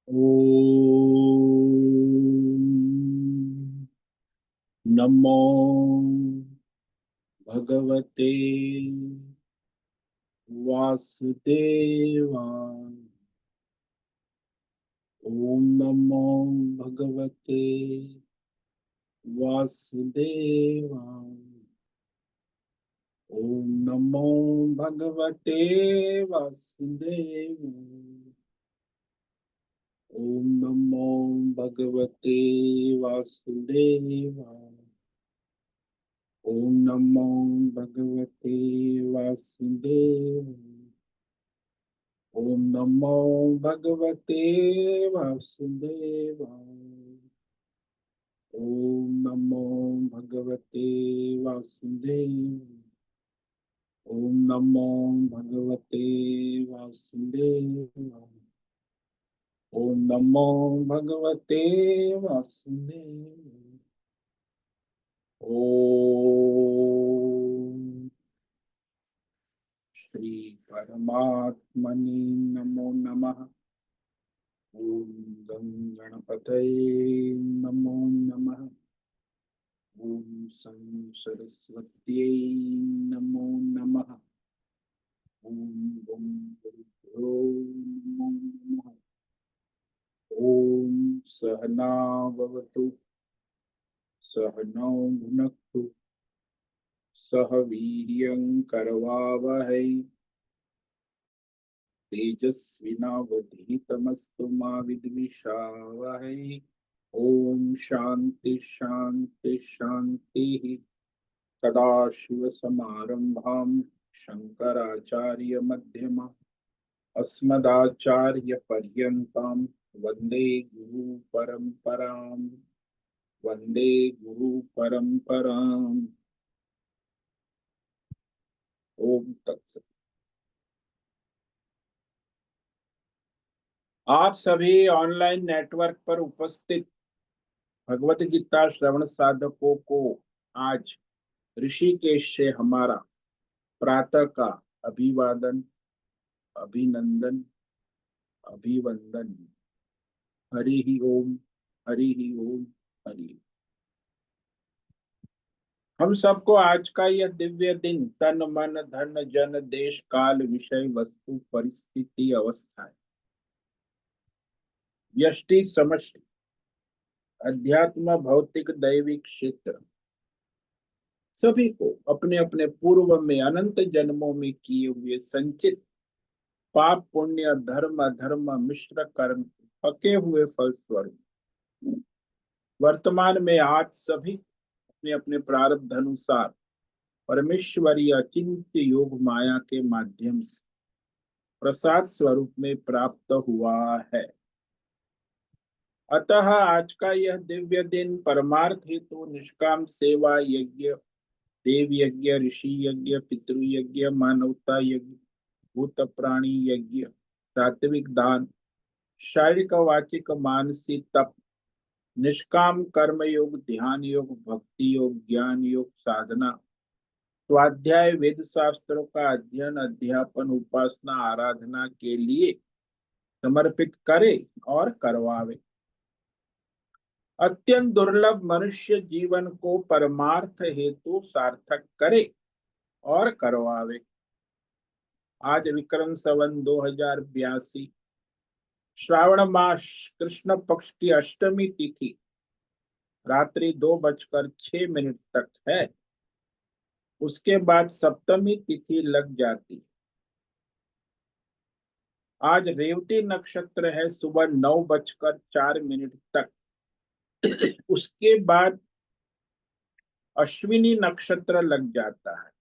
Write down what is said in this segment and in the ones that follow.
ओम नमो भगवते वासुदेवाय। ओम नमो भगवते वासुदेवाय। ओम नमो भगवते वासुदेवाय। ओम नमो भगवते वासुदेवाय। ओम नमो भगवते वासुदेवाय। ओम नमो भगवते वासुदेवाय। ओम नमो भगवते वासुदेवाय। ओम नमो भगवते वासुदेवाय। ओम नमो भगवते वासुदेवाय। ओम श्री परमात्मने नमो नमः। ओम गं गणपतये नमो नमः। ओम सं सरस्वत्यै नमो नमः। ओम गं गुरुभ्यो नमो नमः। ओम सहना भवतु सहनौ भुनक्तु सह वीर्यं करवावहै तेजस्विनावधीतमस्तु मा विद्विषावहै। ओम शांति शांति शांति। सदाशिवसमारम्भां शंकराचार्यमध्यमाम् अस्मदाचार्यपर्यन्तां वन्दे गुरुपरम्पराम्। वन्दे गुरुपरम्पराम्। ओम तत्सत। आप सभी ऑनलाइन नेटवर्क पर उपस्थित भगवत गीता श्रवण साधकों को आज ऋषिकेश से हमारा प्रातः का अभिवादन, अभिनंदन, अभिवंदन। हरि ही ओम, हरि ही ओम, हरि। हम सबको आज का यह दिव्य दिन तन मन धन जन देश काल विषय वस्तु परिस्थिति अवस्थाएं व्यष्टि समष्टि अध्यात्म भौतिक दैविक क्षेत्र सभी को अपने अपने पूर्व में अनंत जन्मों में किए हुए संचित पाप पुण्य धर्म अधर्म मिश्र कर्म पके हुए फल स्वरूप वर्तमान में आज सभी अपने अपने प्रारब्ध अनुसार परमेश्वरीय अचिंत्य योग माया के माध्यम से प्रसाद स्वरूप में प्राप्त हुआ है। अतः आज का यह दिव्य दिन परमार्थ हेतु निष्काम सेवा यज्ञ, देव यज्ञ, ऋषि यज्ञ, पितृ यज्ञ, मानवता यज्ञ, भूत प्राणी यज्ञ, सात्विक दान, शारीरिक वाचिक मानसिक तप, निष्काम कर्म योग, ध्यान योग, भक्ति योग, ज्ञान योग, साधना, स्वाध्याय, वेद शास्त्रों का अध्ययन, अध्यापन, उपासना, आराधना के लिए समर्पित करे और करवावे। अत्यंत दुर्लभ मनुष्य जीवन को परमार्थ हेतु सार्थक करे और करवावे। आज विक्रम संवत 2082 श्रावण मास कृष्ण पक्ष की अष्टमी तिथि रात्रि 2:06 तक है। उसके बाद सप्तमी तिथि लग जाती। आज रेवती नक्षत्र है सुबह 9:04 तक। उसके बाद अश्विनी नक्षत्र लग जाता है।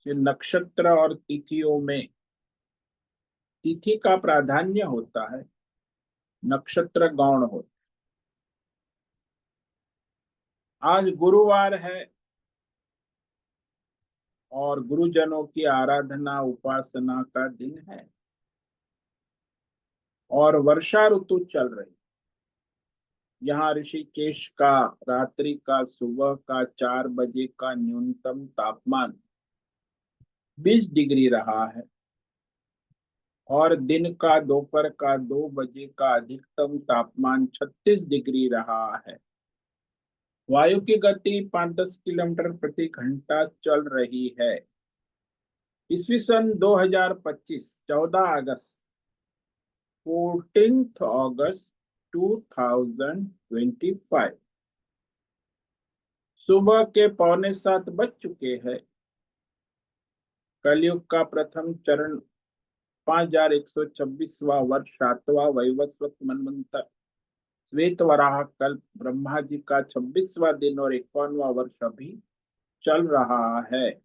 ये नक्षत्र और तिथियों में तिथि का प्राधान्य होता है, नक्षत्र गौण होता है। आज गुरुवार है और गुरुजनों की आराधना उपासना का दिन है और वर्षा ऋतु चल रही। यहाँ ऋषिकेश का रात्रि का सुबह का 4 बजे का न्यूनतम तापमान 20 डिग्री रहा है और दिन का दोपहर का 2 बजे का अधिकतम तापमान 36 डिग्री रहा है। वायु की गति 5-10 किलोमीटर प्रति घंटा चल रही है। ईस्वी सन 2025, 14 अगस्त, 14 अगस्त 2025, सुबह के 6:45 बज चुके हैं। कलयुग का प्रथम चरण 5126वां वर्ष, 7वां वैवस्वत मनवंतर, श्वेत वराह कल्प, ब्रह्मा जी का 26वां दिन और 51वां वर्ष अभी चल रहा है।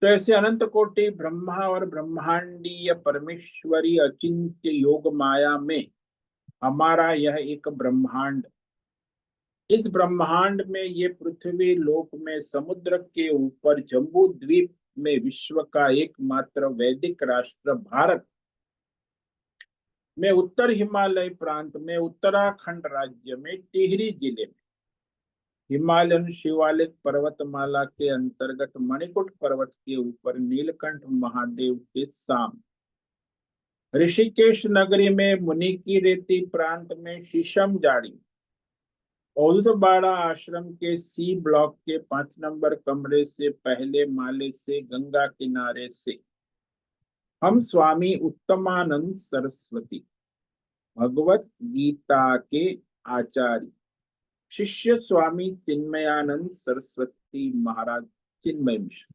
तो ऐसे अनंत कोटि ब्रह्मा और ब्रह्मांडीय परमेश्वरी अचिंत्य योग माया में हमारा यह एक ब्रह्मांड, इस ब्रह्मांड में ये पृथ्वी लोक में समुद्र के ऊपर जम्बू द्वीप में विश्व का एकमात्र वैदिक राष्ट्र भारत में उत्तर हिमालय प्रांत में उत्तराखंड राज्य में टिहरी जिले में हिमालयन शिवालिक पर्वतमाला के अंतर्गत मणिकुट पर्वत के ऊपर नीलकंठ महादेव के सामने ऋषिकेश नगरी में मुनि की रेती प्रांत में शीशम जाड़ी औदुबाड़ा आश्रम के सी ब्लॉक के 5 नंबर कमरे से पहले माले से गंगा किनारे से हम स्वामी उत्तमानंद सरस्वती भगवत गीता के आचार्य शिष्य स्वामी चिन्मयानंद सरस्वती महाराज चिन्मय मिश्र,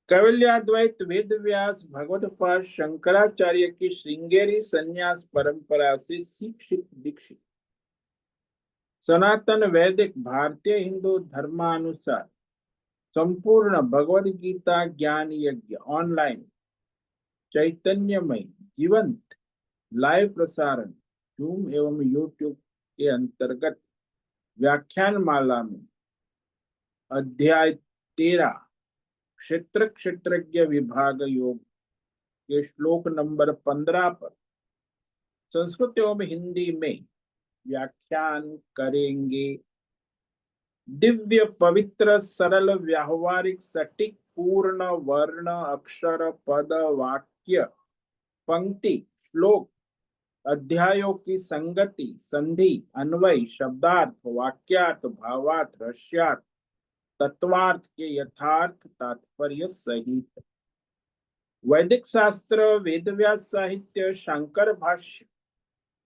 कैवल्याद्वैत वेद व्यास भगवत पाद शंकराचार्य की श्रृंगेरी संन्यास परंपरा से शिक्षित दीक्षित सनातन वैदिक भारतीय हिंदू धर्मानुसार संपूर्ण भगवद गीता ज्ञान यज्ञ ऑनलाइन चैतन्यमय जीवंत लाइव प्रसारण जूम एवं यूट्यूब के अंतर्गत व्याख्यान माला में अध्याय 13 क्षेत्र क्षेत्रज्ञ विभाग योग के श्लोक नंबर 15 पर संस्कृत एवं हिंदी में व्याख्यान करेंगे। दिव्य पवित्र सरल व्यावहारिक सटीक पूर्ण वर्ण अक्षर पद वाक्य पंक्ति श्लोक अध्यायों की संगति संधि अन्वय शब्दार्थ वाक्यार्थ भावार्थ रस्यार्थ तत्वार्थ के यथार्थ तात्पर्य सहित वैदिक शास्त्र वेदव्यास साहित्य शंकर भाष्य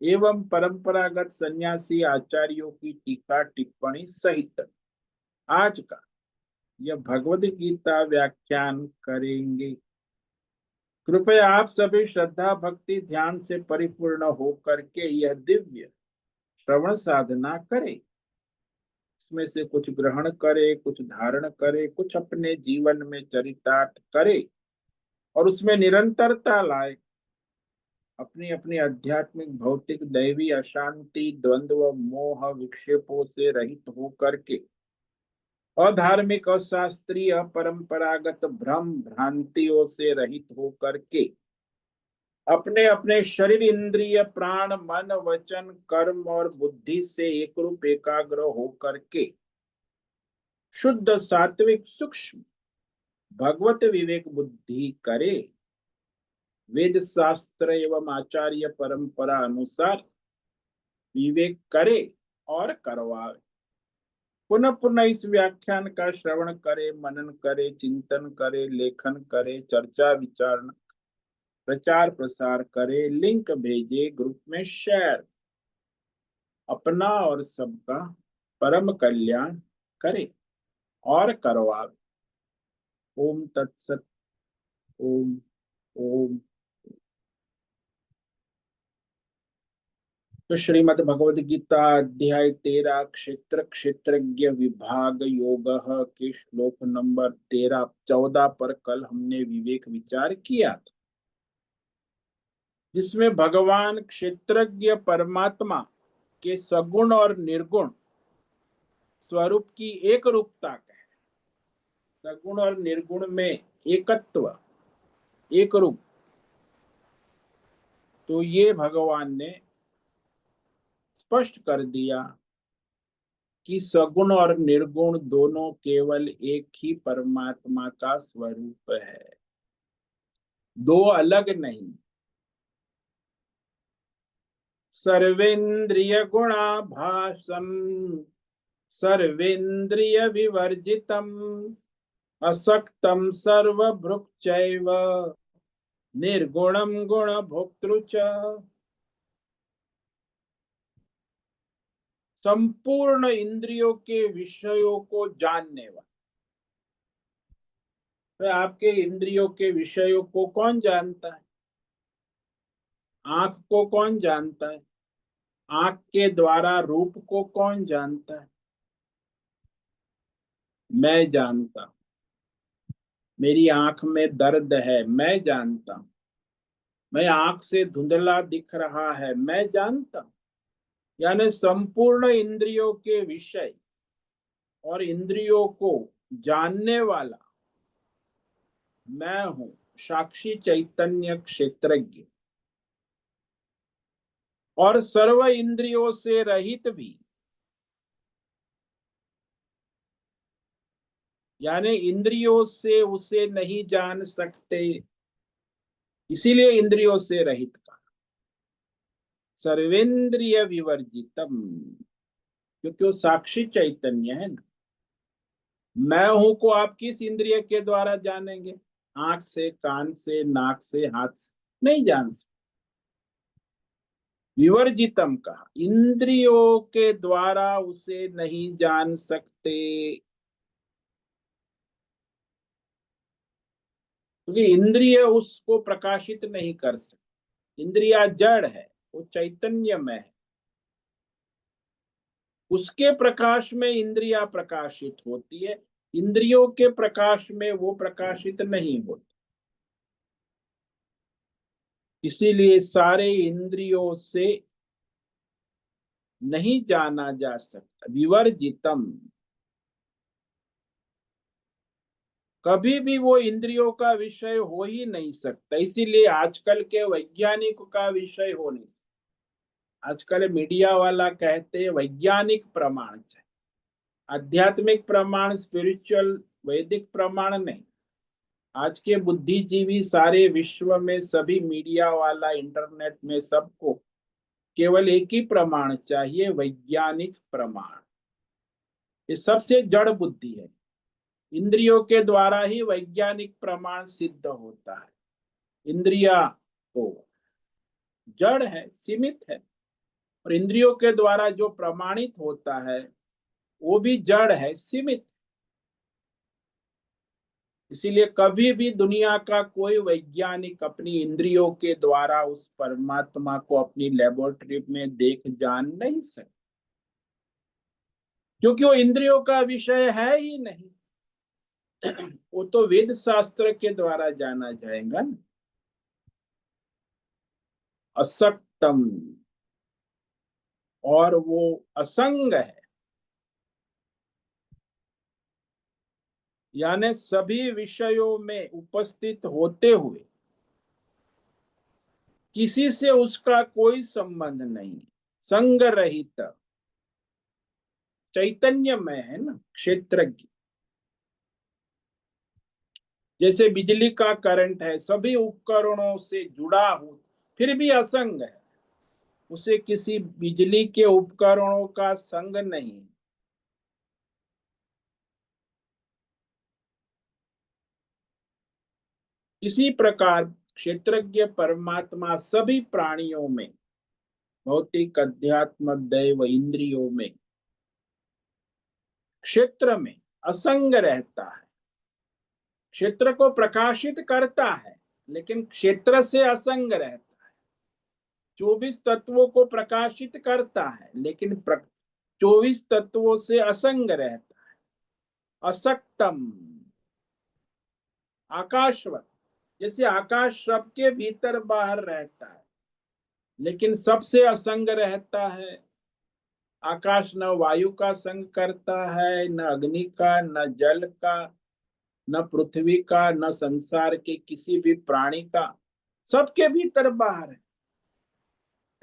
एवं परंपरागत सन्यासी आचार्यों की टीका टिप्पणी सहित आज का यह भगवद गीता व्याख्यान करेंगे। कृपया आप सभी श्रद्धा भक्ति ध्यान से परिपूर्ण होकर के यह दिव्य श्रवण साधना करें। इसमें से कुछ ग्रहण करे, कुछ धारण करे, कुछ अपने जीवन में चरितार्थ करे और उसमें निरंतरता लाए। अपनी अपनी आध्यात्मिक भौतिक दैवी अशांति द्वंद्व मोह विक्षेपों से रहित होकर के अधार्मिक अशास्त्रीय परंपरागत भ्रम भ्रांतियों से रहित होकर के अपने अपने शरीर इंद्रिय प्राण मन वचन कर्म और बुद्धि से एक रूप एकाग्र होकर के शुद्ध सात्विक सूक्ष्म भगवत विवेक बुद्धि करे। वेद शास्त्र एवं आचार्य परंपरा अनुसार विवेक करे और करवाए। पुनः पुनः इस व्याख्यान का श्रवण करे, मनन करे, चिंतन करे, लेखन करे, चर्चा विचार प्रचार प्रसार करे, लिंक भेजे, ग्रुप में शेयर, अपना और सबका परम कल्याण करे और करवावे। ओम तत्सत। ओम ओम। तो श्रीमद् भगवद गीता अध्याय 13 क्षेत्र क्षेत्रज्ञ विभाग योग के श्लोक नंबर 14 पर कल हमने विवेक विचार किया था, जिसमें भगवान क्षेत्रज्ञ परमात्मा के सगुण और निर्गुण स्वरूप की एक रूपता है। सगुण और निर्गुण में एकत्व एक रूप, तो ये भगवान ने स्पष्ट कर दिया कि सगुण और निर्गुण दोनों केवल एक ही परमात्मा का स्वरूप है। दो अलग नहीं। सर्वेंद्रिय गुणाभासम सर्वेंद्रिय विवर्जितम असक्तम सर्वभृक्चैव निर्गुणम गुण भोक्तृ च। संपूर्ण इंद्रियों के विषयों को जानने वाला। तो आपके इंद्रियों के विषयों को कौन जानता है? आंख को कौन जानता है? आंख के द्वारा रूप को कौन जानता है? मैं जानता हूं। मेरी आंख में दर्द है, मैं जानता हूं। मैं आंख से धुंधला दिख रहा है, मैं जानता हूं। यानी संपूर्ण इंद्रियों के विषय और इंद्रियों को जानने वाला मैं हूं, साक्षी चैतन्य क्षेत्रज्ञ। और सर्व इंद्रियों से रहित भी, यानी इंद्रियों से उसे नहीं जान सकते, इसीलिए इंद्रियों से रहित का। सर्वेंद्रिय विवर्जितम, क्योंकि वो साक्षी चैतन्य है ना। मैं हूं को आप किस इंद्रिय के द्वारा जानेंगे? आंख से, कान से, नाक से, हाथ से नहीं जान सकते। विवर्जितम कहा, इंद्रियों के द्वारा उसे नहीं जान सकते, क्योंकि इंद्रिय उसको प्रकाशित नहीं कर सकते। इंद्रिया जड़ है, वो चैतन्य में है। उसके प्रकाश में इंद्रिया प्रकाशित होती है, इंद्रियों के प्रकाश में वो प्रकाशित नहीं होती। इसीलिए सारे इंद्रियों से नहीं जाना जा सकता। विवर्जितम, कभी भी वो इंद्रियों का विषय हो ही नहीं सकता। इसीलिए आजकल के वैज्ञानिक का विषय हो नहीं सकता। आजकल मीडिया वाला कहते हैं वैज्ञानिक प्रमाण चाहिए, आध्यात्मिक प्रमाण, स्पिरिचुअल वैदिक प्रमाण नहीं। आज के बुद्धिजीवी सारे विश्व में, सभी मीडिया वाला, इंटरनेट में सबको केवल एक ही प्रमाण चाहिए, वैज्ञानिक प्रमाण। ये सबसे जड़ बुद्धि है। इंद्रियों के द्वारा ही वैज्ञानिक प्रमाण सिद्ध होता है। इंद्रिया तो जड़ है, सीमित है, और इंद्रियों के द्वारा जो प्रमाणित होता है वो भी जड़ है, सीमित। इसीलिए कभी भी दुनिया का कोई वैज्ञानिक अपनी इंद्रियों के द्वारा उस परमात्मा को अपनी लेबोरेटरी में देख जान नहीं सकता, क्योंकि वो इंद्रियों का विषय है ही नहीं। वो तो वेद शास्त्र के द्वारा जाना जाएगा ना। असक्तम, और वो असंग है, यानी सभी विषयों में उपस्थित होते हुए किसी से उसका कोई संबंध नहीं। संग रहित, चैतन्य में है ना, क्षेत्रज्ञ। जैसे बिजली का करंट है, सभी उपकरणों से जुड़ा हो, फिर भी असंग है। उसे किसी बिजली के उपकरणों का संग नहीं। इसी प्रकार क्षेत्रज्ञ परमात्मा सभी प्राणियों में, भौतिक, अध्यात्म, दैव, इंद्रियों में, क्षेत्र में असंग रहता है। क्षेत्र को प्रकाशित करता है, लेकिन क्षेत्र से असंग रहता है। 24 तत्वों को प्रकाशित करता है, लेकिन 24 तत्वों से असंग रहता है। असक्तम, आकाशवत, जैसे आकाश सबके भीतर बाहर रहता है, लेकिन सबसे असंग रहता है। आकाश न वायु का संग करता है, न अग्नि का, न जल का, न पृथ्वी का, न संसार के किसी भी प्राणी का। सबके भीतर बाहर है,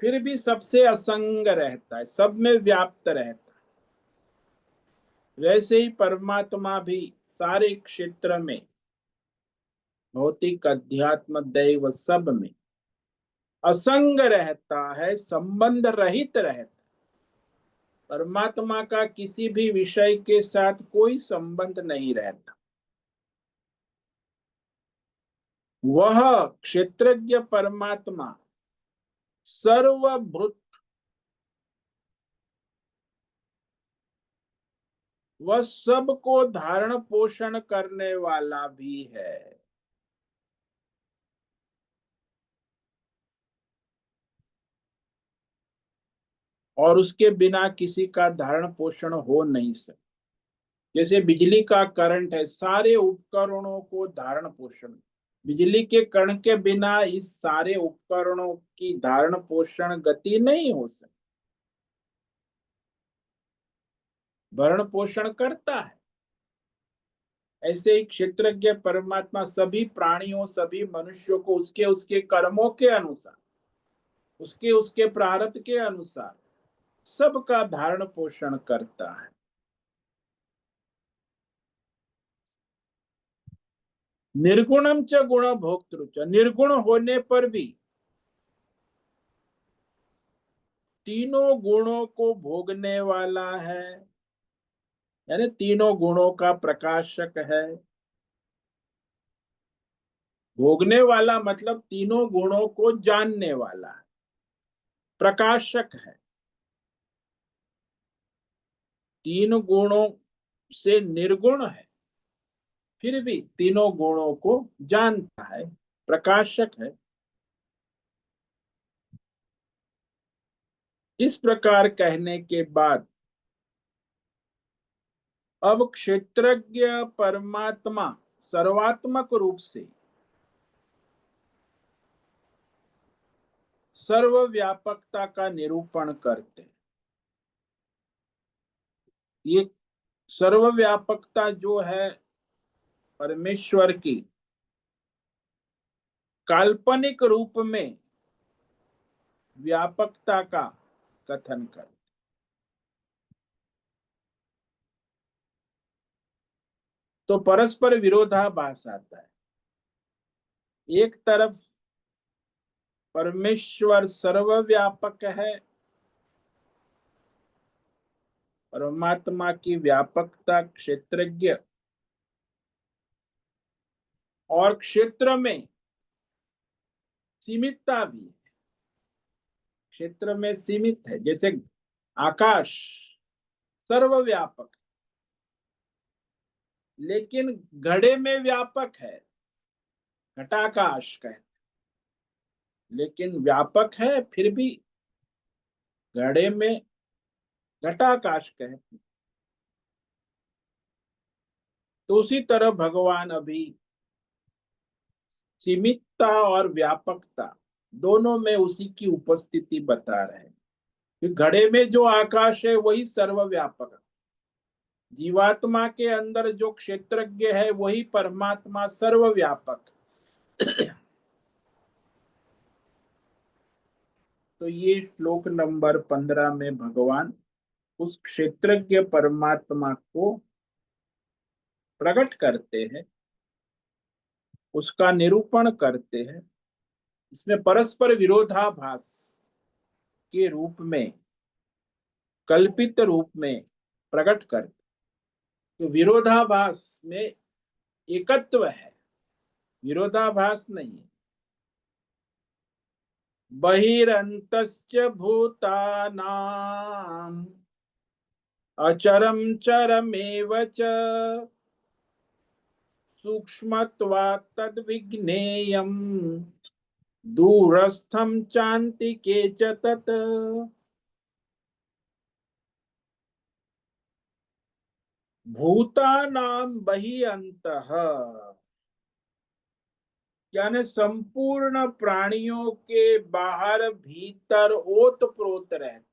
फिर भी सबसे असंग रहता है, सब में व्याप्त रहता है। वैसे ही परमात्मा भी सारे क्षेत्र में भौतिक अध्यात्म दैव सब में असंग रहता है, संबंध रहित रहता। परमात्मा का किसी भी विषय के साथ कोई संबंध नहीं रहता। वह क्षेत्रज्ञ परमात्मा सर्वभूत, वह सबको धारण पोषण करने वाला भी है। और उसके बिना किसी का धारण पोषण हो नहीं सकता। जैसे बिजली का करंट है, सारे उपकरणों को धारण पोषण, बिजली के कण के बिना इस सारे उपकरणों की धारण पोषण गति नहीं हो सकती। भरण पोषण करता है। ऐसे ही क्षेत्रज्ञ परमात्मा सभी प्राणियों, सभी मनुष्यों को उसके उसके कर्मों के अनुसार, उसके उसके प्रारब्ध के अनुसार सबका धारण पोषण करता है। निर्गुणम च गुण भोक्तृ च, निर्गुण होने पर भी तीनों गुणों को भोगने वाला है, यानी तीनों गुणों का प्रकाशक है। भोगने वाला मतलब तीनों गुणों को जानने वाला है, प्रकाशक है। तीन गुणों से निर्गुण है, फिर भी तीनों गुणों को जानता है, प्रकाशक है। इस प्रकार कहने के बाद अब क्षेत्रज्ञ परमात्मा सर्वात्मक रूप से सर्वव्यापकता का निरूपण करते हैं। ये सर्वव्यापकता जो है परमेश्वर की, काल्पनिक रूप में व्यापकता का कथन कर, तो परस्पर विरोधाभास आता है। एक तरफ परमेश्वर सर्वव्यापक है, परमात्मा की व्यापकता क्षेत्रज्ञ, और क्षेत्र में सीमितता भी है, क्षेत्र में सीमित है। जैसे आकाश सर्वव्यापक, लेकिन घड़े में व्यापक है, घटाकाश कहते, लेकिन व्यापक है फिर भी घड़े में घटाकाश कहते। तो उसी तरह भगवान अभी सीमितता और व्यापकता दोनों में उसी की उपस्थिति बता रहे हैं। कि घड़े में जो आकाश है वही सर्वव्यापक है, जीवात्मा के अंदर जो क्षेत्रज्ञ है वही परमात्मा सर्वव्यापक। तो ये श्लोक नंबर 15 में भगवान उस क्षेत्रज्ञ परमात्मा को प्रकट करते हैं, उसका निरूपण करते हैं। इसमें परस्पर विरोधाभास के रूप में, कल्पित रूप में प्रकट करते, तो विरोधाभास में एकत्व है, विरोधाभास नहीं है। बहिरंतश्च भूतानां अचरम चरमेव च सूक्ष्मत्वात् तद्विज्ञेयम् दूरस्थं चान्तिके च तत्। भूतानां बहिअन्तः, यानी संपूर्ण प्राणियों के बाहर भीतर ओत प्रोत रहता,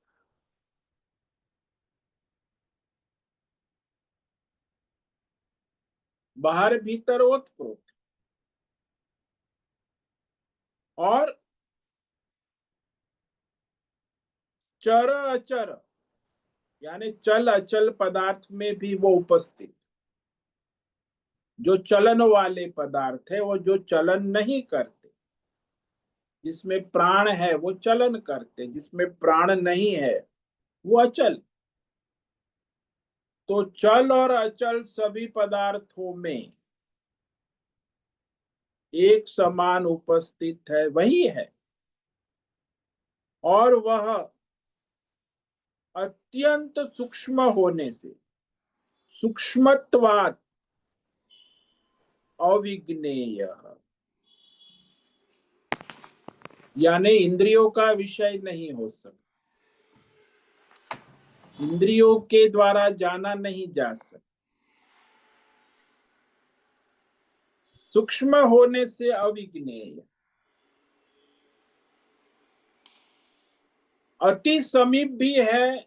बाहर भीतर ओत प्रोत, और चर अचर यानी चल अचल पदार्थ में भी वो उपस्थित। जो चलन वाले पदार्थ है वो जो चलन नहीं करते, जिसमें प्राण है वो चलन करते, जिसमें प्राण नहीं है वो अचल। तो चल और अचल सभी पदार्थों में एक समान उपस्थित है, वही है। और वह अत्यंत सूक्ष्म होने से, सूक्ष्मत्वात् अविज्ञेय, यानी इंद्रियों का विषय नहीं हो सकता, इंद्रियों के द्वारा जाना नहीं जा सकता। सूक्ष्म होने से अविज्ञेय, अति समीप भी है,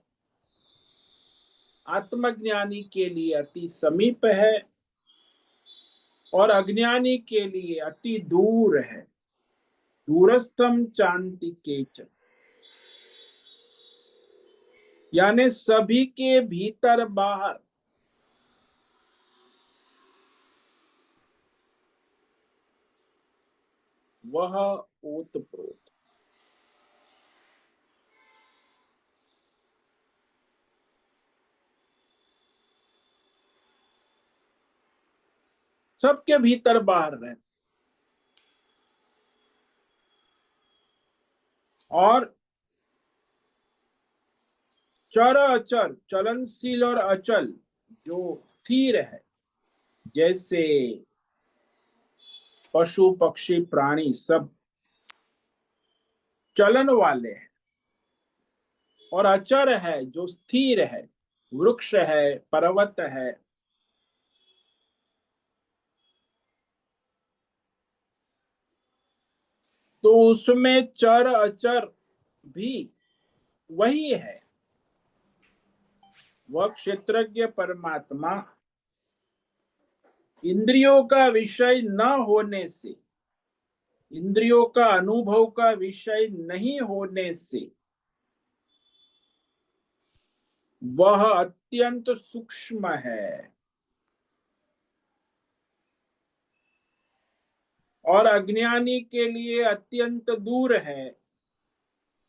आत्मज्ञानी के लिए अति समीप है और अज्ञानी के लिए अति दूर है। दूरस्थम चांति केचन, यानी सभी के भीतर बाहर वह ओतप्रोत। सबके भीतर बाहर रहे। और चर अचर, चलनशील और अचल जो स्थिर है, जैसे पशु पक्षी प्राणी सब चलन वाले हैं, और अचर है जो स्थिर है, वृक्ष है, पर्वत है। तो उसमें चर अचर भी वही है। वह क्षेत्रज्ञ परमात्मा इंद्रियों का विषय न होने से, इंद्रियों का अनुभव का विषय नहीं होने से वह अत्यंत सूक्ष्म है और अज्ञानी के लिए अत्यंत दूर है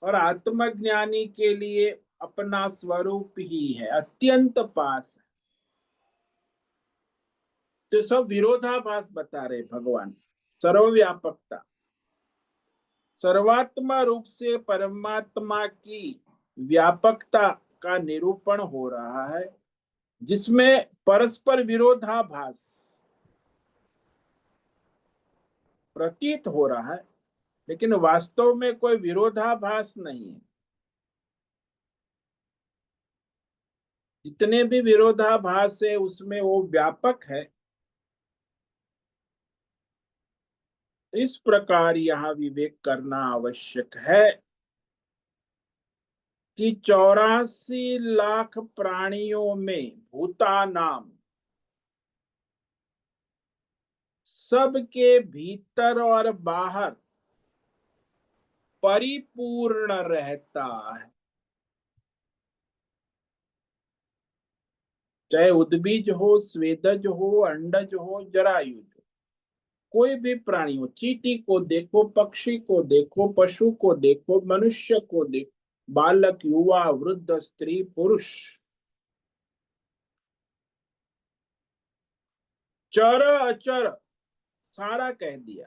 और आत्मज्ञानी के लिए अपना स्वरूप ही है, अत्यंत पास है। तो सब विरोधाभास बता रहे भगवान। सर्वव्यापकता, सर्वात्मा रूप से परमात्मा की व्यापकता का निरूपण हो रहा है, जिसमें परस्पर विरोधाभास प्रतीत हो रहा है, लेकिन वास्तव में कोई विरोधाभास नहीं है। जितने भी विरोधाभास है उसमें वो व्यापक है। इस प्रकार यहाँ विवेक करना आवश्यक है कि 84 लाख प्राणियों में भूता नाम सबके भीतर और बाहर परिपूर्ण रहता है। चाहे उद्बीज हो, स्वेदज हो, अंडज हो, जरायुज हो, कोई भी प्राणी हो, चींटी को देखो, पक्षी को देखो, पशु को देखो, मनुष्य को देखो, बालक, युवा, वृद्ध, स्त्री, पुरुष, चर अचर सारा कह दिया।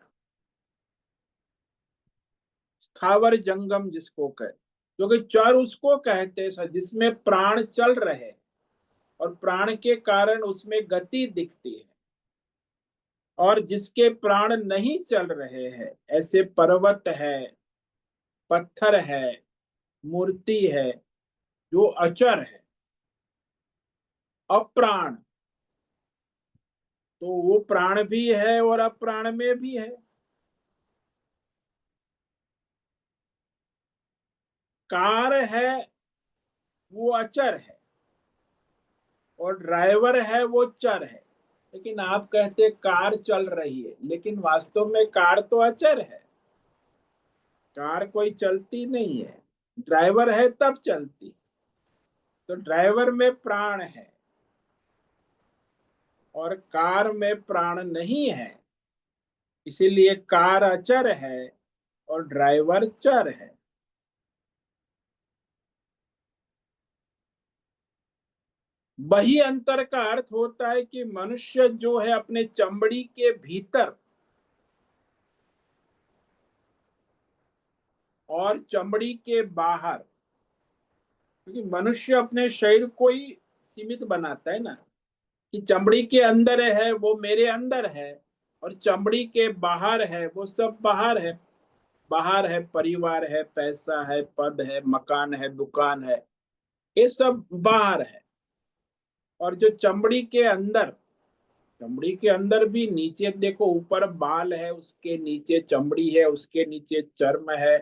स्थावर जंगम जिसको कहे, क्योंकि चर उसको कहते हैं जिसमें प्राण चल रहे और प्राण के कारण उसमें गति दिखती है, और जिसके प्राण नहीं चल रहे हैं, ऐसे पर्वत है, पत्थर है, मूर्ति है, जो अचर है, अप्राण। तो वो प्राण भी है और अप्राण में भी है। कार है वो अचर है और ड्राइवर है वो चर है। लेकिन आप कहते कार चल रही है, लेकिन वास्तव में कार तो अचर है। कार कोई चलती नहीं है, ड्राइवर है तब चलती। तो ड्राइवर में प्राण है और कार में प्राण नहीं है, इसीलिए कार अचर है और ड्राइवर चर है। वही अंतर का अर्थ होता है कि मनुष्य जो है अपने चमड़ी के भीतर और चमड़ी के बाहर, क्योंकि मनुष्य अपने शरीर को ही सीमित बनाता है ना, कि चमड़ी के अंदर है वो मेरे अंदर है, और चमड़ी के बाहर है वो सब बाहर है। बाहर है परिवार है, पैसा है, पद है, मकान है, दुकान है, ये सब बाहर है। और जो चमड़ी के अंदर, चमड़ी के अंदर भी नीचे देखो, ऊपर बाल है, उसके नीचे चमड़ी है, उसके नीचे चर्म है,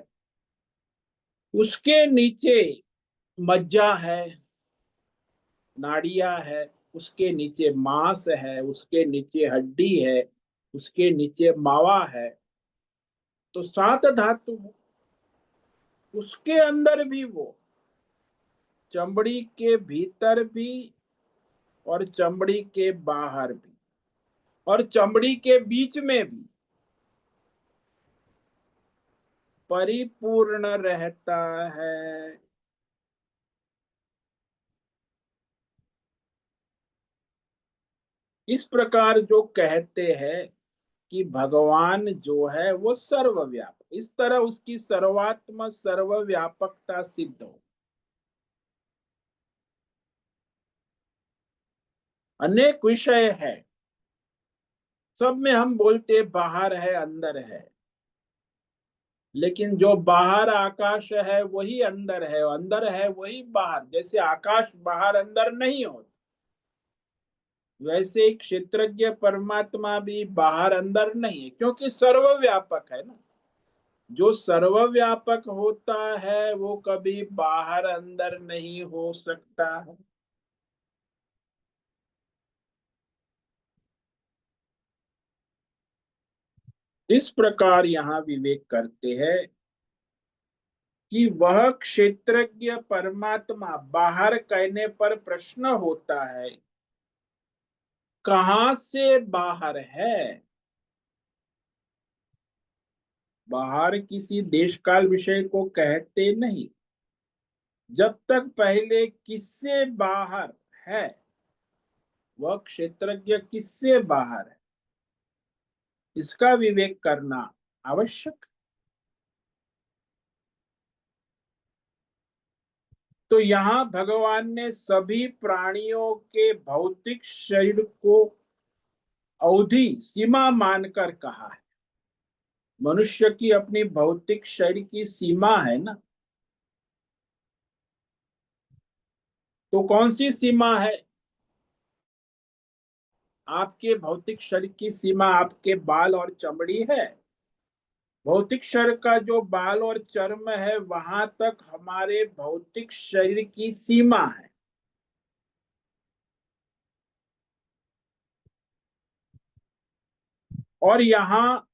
उसके नीचे मज्जा है, नाड़ियां है, उसके नीचे मांस है, उसके नीचे हड्डी है, उसके नीचे मावा है। तो सात धातु है। उसके अंदर भी वो, चमड़ी के भीतर भी और चमड़ी के बाहर भी और चमड़ी के बीच में भी परिपूर्ण रहता है। इस प्रकार जो कहते हैं कि भगवान जो है वो सर्वव्यापक, इस तरह उसकी सर्वात्म सर्वव्यापकता सिद्ध हो। अनेक विषय है, सब में हम बोलते बाहर है अंदर है, लेकिन जो बाहर आकाश है वही अंदर है, और अंदर है वही बाहर। जैसे आकाश बाहर अंदर नहीं होता, वैसे ही क्षेत्रज्ञ परमात्मा भी बाहर अंदर नहीं है, क्योंकि सर्वव्यापक है ना। जो सर्वव्यापक होता है वो कभी बाहर अंदर नहीं हो सकता है। इस प्रकार यहाँ विवेक करते हैं कि वह क्षेत्रज्ञ परमात्मा, बाहर कहने पर प्रश्न होता है कहाँ से बाहर है। बाहर किसी देश काल विषय को कहते नहीं, जब तक पहले किससे बाहर है, वह क्षेत्रज्ञ किससे बाहर है, इसका विवेक करना आवश्यक। तो यहाँ भगवान ने सभी प्राणियों के भौतिक शरीर को अवधि सीमा मानकर कहा है। मनुष्य की अपनी भौतिक शरीर की सीमा है ना। तो कौन सी सीमा है? आपके भौतिक शरीर की सीमा आपके बाल और चमड़ी है। भौतिक शरीर का जो बाल और चर्म है, वहां तक हमारे भौतिक शरीर की सीमा है। और यहाँ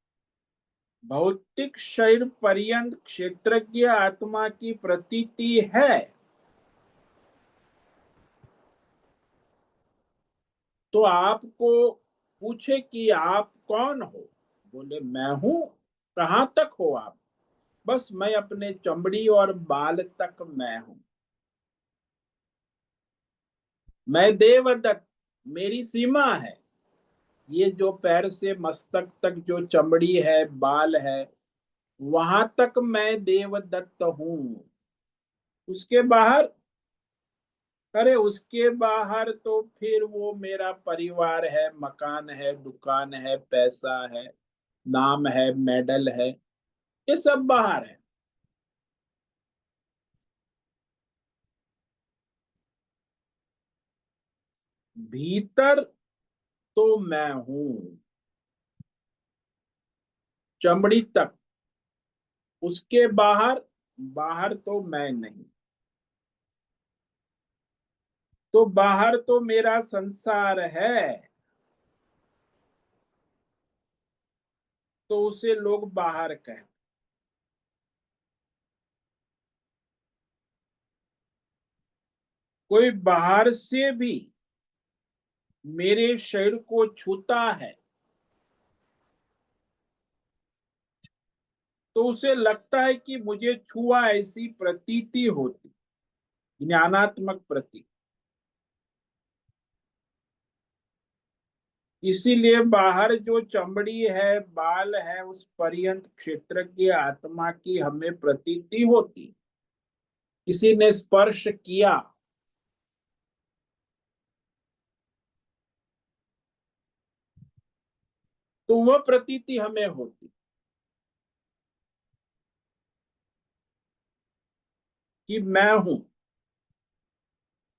भौतिक शरीर पर्यंत क्षेत्रज्ञ आत्मा की प्रतीति है। तो आपको पूछे कि आप कौन हो, बोले मैं हूं। कहाँ तक हो आप? बस मैं अपने चमड़ी और बाल तक मैं हूं। मैं देवदत्त, मेरी सीमा है। ये जो पैर से मस्तक तक जो चमड़ी है, बाल है, वहां तक मैं देवदत्त हूं। उसके बाहर, अरे उसके बाहर तो फिर वो मेरा परिवार है, मकान है, दुकान है, पैसा है, नाम है, मेडल है, ये सब बाहर है। भीतर तो मैं हूं, चमड़ी तक। उसके बाहर, बाहर तो मैं नहीं। तो बाहर तो मेरा संसार है, तो उसे लोग बाहर कहते। कोई बाहर से भी मेरे शरीर को छूता है तो उसे लगता है कि मुझे छुआ, ऐसी प्रतीति होती, ज्ञानात्मक प्रतीति। इसीलिए बाहर जो चमड़ी है, बाल है, उस पर्यंत क्षेत्र की आत्मा की हमें प्रतीति होती। किसी ने स्पर्श किया तो वह प्रतीति हमें होती कि मैं हूं,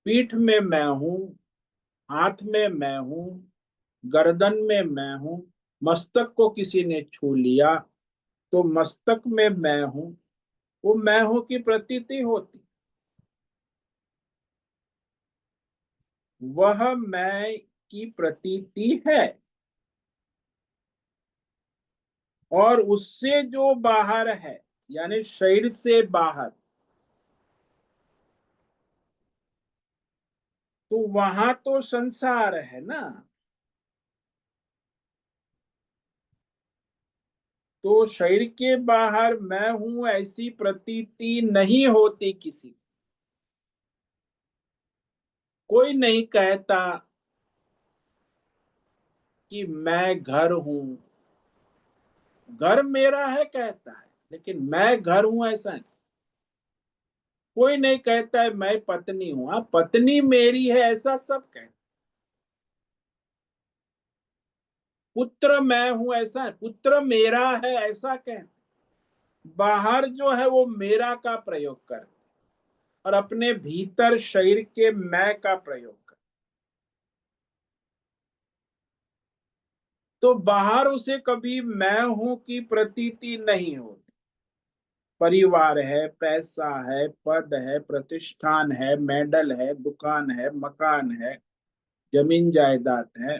पीठ में मैं हूं, हाथ में मैं हूं, गर्दन में मैं हूं। मस्तक को किसी ने छू लिया तो मस्तक में मैं हूं, वो मैं हूं की प्रतीति होती। वह मैं की प्रतीति है। और उससे जो बाहर है, यानी शरीर से बाहर, तो वहां तो संसार है ना। तो शरीर के बाहर मैं हूं ऐसी प्रतीति नहीं होती किसी। कोई नहीं कहता कि मैं घर हूं। घर मेरा है कहता है, लेकिन मैं घर हूं ऐसा नहीं। कोई नहीं कहता है मैं पत्नी हूं। हाँ, पत्नी मेरी है ऐसा सब कहते। पुत्र मैं हूं ऐसा, पुत्र मेरा है ऐसा कहते। बाहर जो है वो मेरा का प्रयोग कर, और अपने भीतर शरीर के मैं का प्रयोग कर। तो बाहर उसे कभी मैं हूं की प्रतीति नहीं होती। परिवार है, पैसा है, पद है, प्रतिष्ठान है, मेडल है, दुकान है, मकान है, जमीन जायदाद है,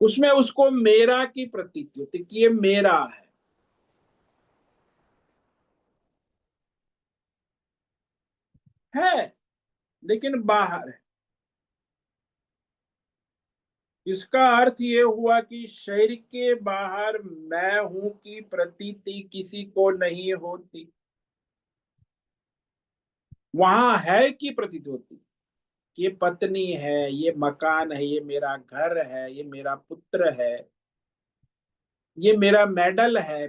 उसमें उसको मेरा की प्रतीति होती कि ये मेरा है लेकिन बाहर है। इसका अर्थ ये हुआ कि शरीर के बाहर मैं हूं की प्रतीति किसी को नहीं होती। वहां है की प्रतीति होती। ये पत्नी है, ये मकान है, ये मेरा घर है, ये मेरा पुत्र है, ये मेरा मेडल है,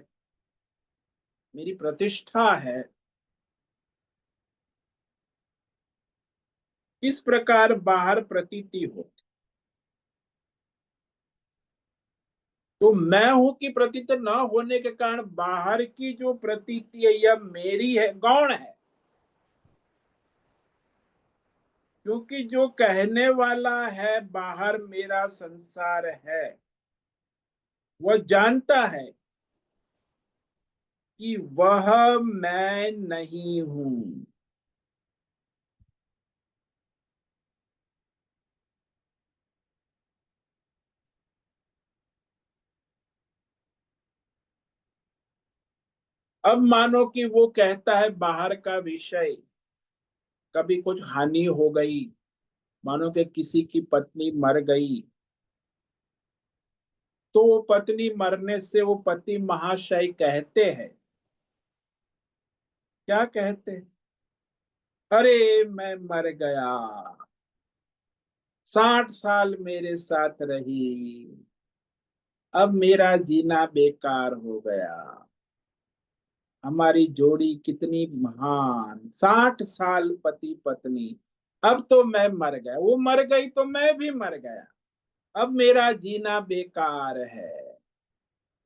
मेरी प्रतिष्ठा है। इस प्रकार बाहर प्रतीति होती। तो मैं हूं की प्रतीति न होने के कारण बाहर की जो प्रतीति है यह मेरी है, गौण है। क्योंकि जो कहने वाला है बाहर मेरा संसार है, वह जानता है कि वह मैं नहीं हूं। अब मानो कि वो कहता है बाहर का विषय, कभी कुछ हानि हो गई, मानो कि किसी की पत्नी मर गई, तो वो पत्नी मरने से वो पति महाशय कहते हैं, क्या कहते हैं? अरे मैं मर गया, 60 साल मेरे साथ रही, अब मेरा जीना बेकार हो गया। हमारी जोड़ी कितनी महान, 60 साल पति पत्नी, अब तो मैं मर गया, वो मर गई तो मैं भी मर गया, अब मेरा जीना बेकार है।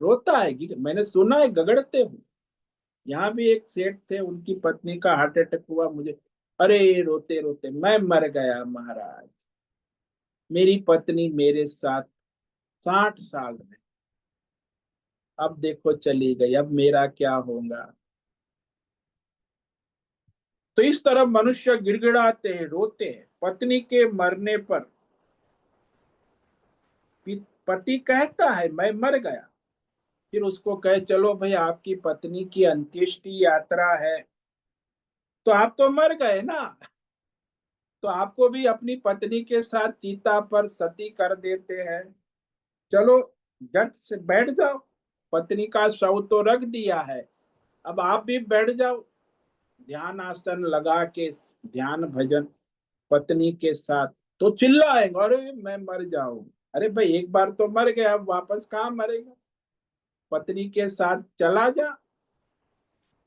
रोता है कि मैंने सुना है गगड़ते हुए। यहाँ भी एक सेठ थे, उनकी पत्नी का हार्ट अटैक हुआ, मुझे अरे रोते रोते मैं मर गया महाराज, मेरी पत्नी मेरे साथ 60 साल में, अब देखो चली गई, अब मेरा क्या होगा। तो इस तरह मनुष्य गिड़गिड़ाते हैं, रोते हैं पत्नी के मरने पर। पति कहता है मैं मर गया, फिर उसको कहे चलो भाई आपकी पत्नी की अंत्येष्टि यात्रा है, तो आप तो मर गए ना, तो आपको भी अपनी पत्नी के साथ चिता पर सती कर देते हैं। चलो, झट से बैठ जाओ। पत्नी का शव तो रख दिया है, अब आप भी बैठ जाओ, ध्यान आसन लगा के ध्यान भजन पत्नी के साथ। तो चिल्लाएंगे, अरे मैं मर जाऊं। अरे भाई, एक बार तो मर गया, अब वापस कहाँ मरेगा? पत्नी के साथ चला जा,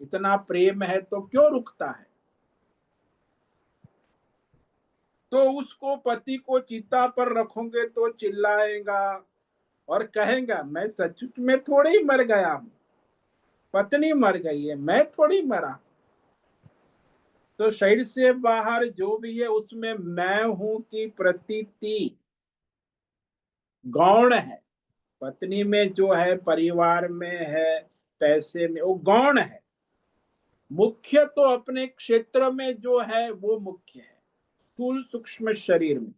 इतना प्रेम है तो क्यों रुकता है? तो उसको, पति को चिता पर रखोगे तो चिल्लाएगा और कहेगा, मैं सचमुच में थोड़ी ही मर गया हूं, पत्नी मर गई है, मैं थोड़ी मरा। तो शरीर से बाहर जो भी है उसमें मैं हूं की प्रतीति गौण है। पत्नी में जो है, परिवार में है, पैसे में, वो गौण है। मुख्य तो अपने क्षेत्र में जो है वो मुख्य है, स्थूल सूक्ष्म शरीर में।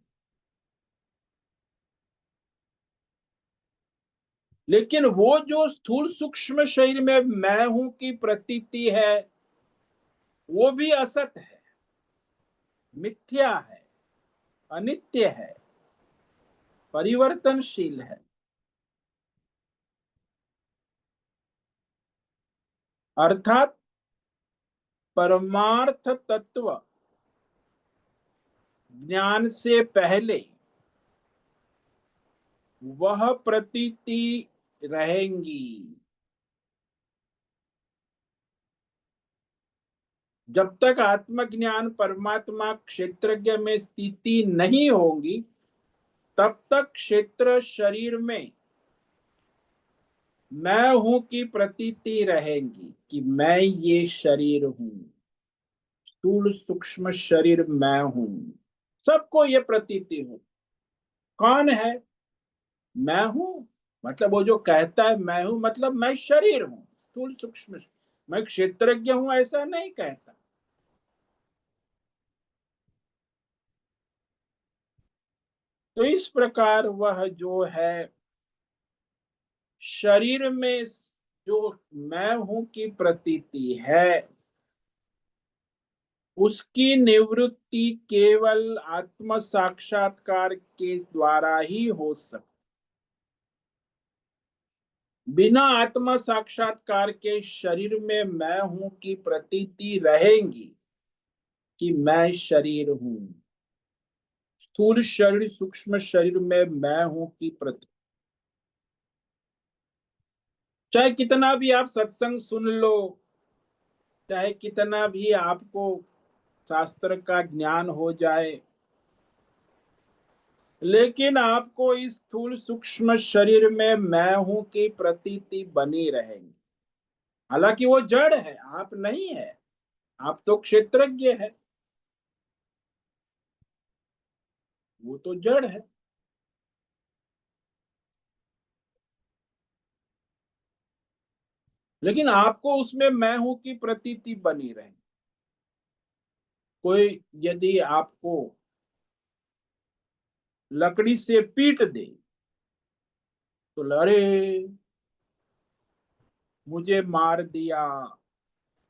लेकिन वो जो स्थूल सूक्ष्म शरीर में मैं हूं की प्रतीति है, वो भी असत है, मिथ्या है, अनित्य है, परिवर्तनशील है। अर्थात परमार्थ तत्व ज्ञान से पहले वह प्रतीति रहेंगी। जब तक आत्मज्ञान परमात्मा क्षेत्रज्ञ में स्थिति नहीं होगी, तब तक क्षेत्र शरीर में मैं हूं की प्रतीति रहेगी कि मैं ये शरीर हूं, स्थूल सूक्ष्म शरीर मैं हूं। सबको ये प्रतीति हो। कौन है? मैं हूं। मतलब वो जो कहता है मैं हूं, मतलब मैं शरीर हूं, स्थूल सूक्ष्म। मैं क्षेत्रज्ञ हूं ऐसा नहीं कहता। तो इस प्रकार वह जो है शरीर में जो मैं हूं की प्रतीति है, उसकी निवृत्ति केवल आत्म साक्षात्कार के द्वारा ही हो सकती। बिना आत्म साक्षात्कार के शरीर में मैं हूं की प्रतीति रहेंगी कि मैं शरीर हूं, स्थूल शरीर सूक्ष्म शरीर में मैं हूं की प्रतीति। चाहे कितना भी आप सत्संग सुन लो, चाहे कितना भी आपको शास्त्र का ज्ञान हो जाए, लेकिन आपको इस स्थूल सूक्ष्म शरीर में मैं हूं की प्रतीति बनी रहेगी। हालांकि वो जड़ है, आप नहीं है, आप तो क्षेत्रज्ञ है, वो तो जड़ है। लेकिन आपको उसमें मैं हूं की प्रतीति बनी रहे। कोई यदि आपको लकड़ी से पीट दे, तो लड़े, मुझे मार दिया,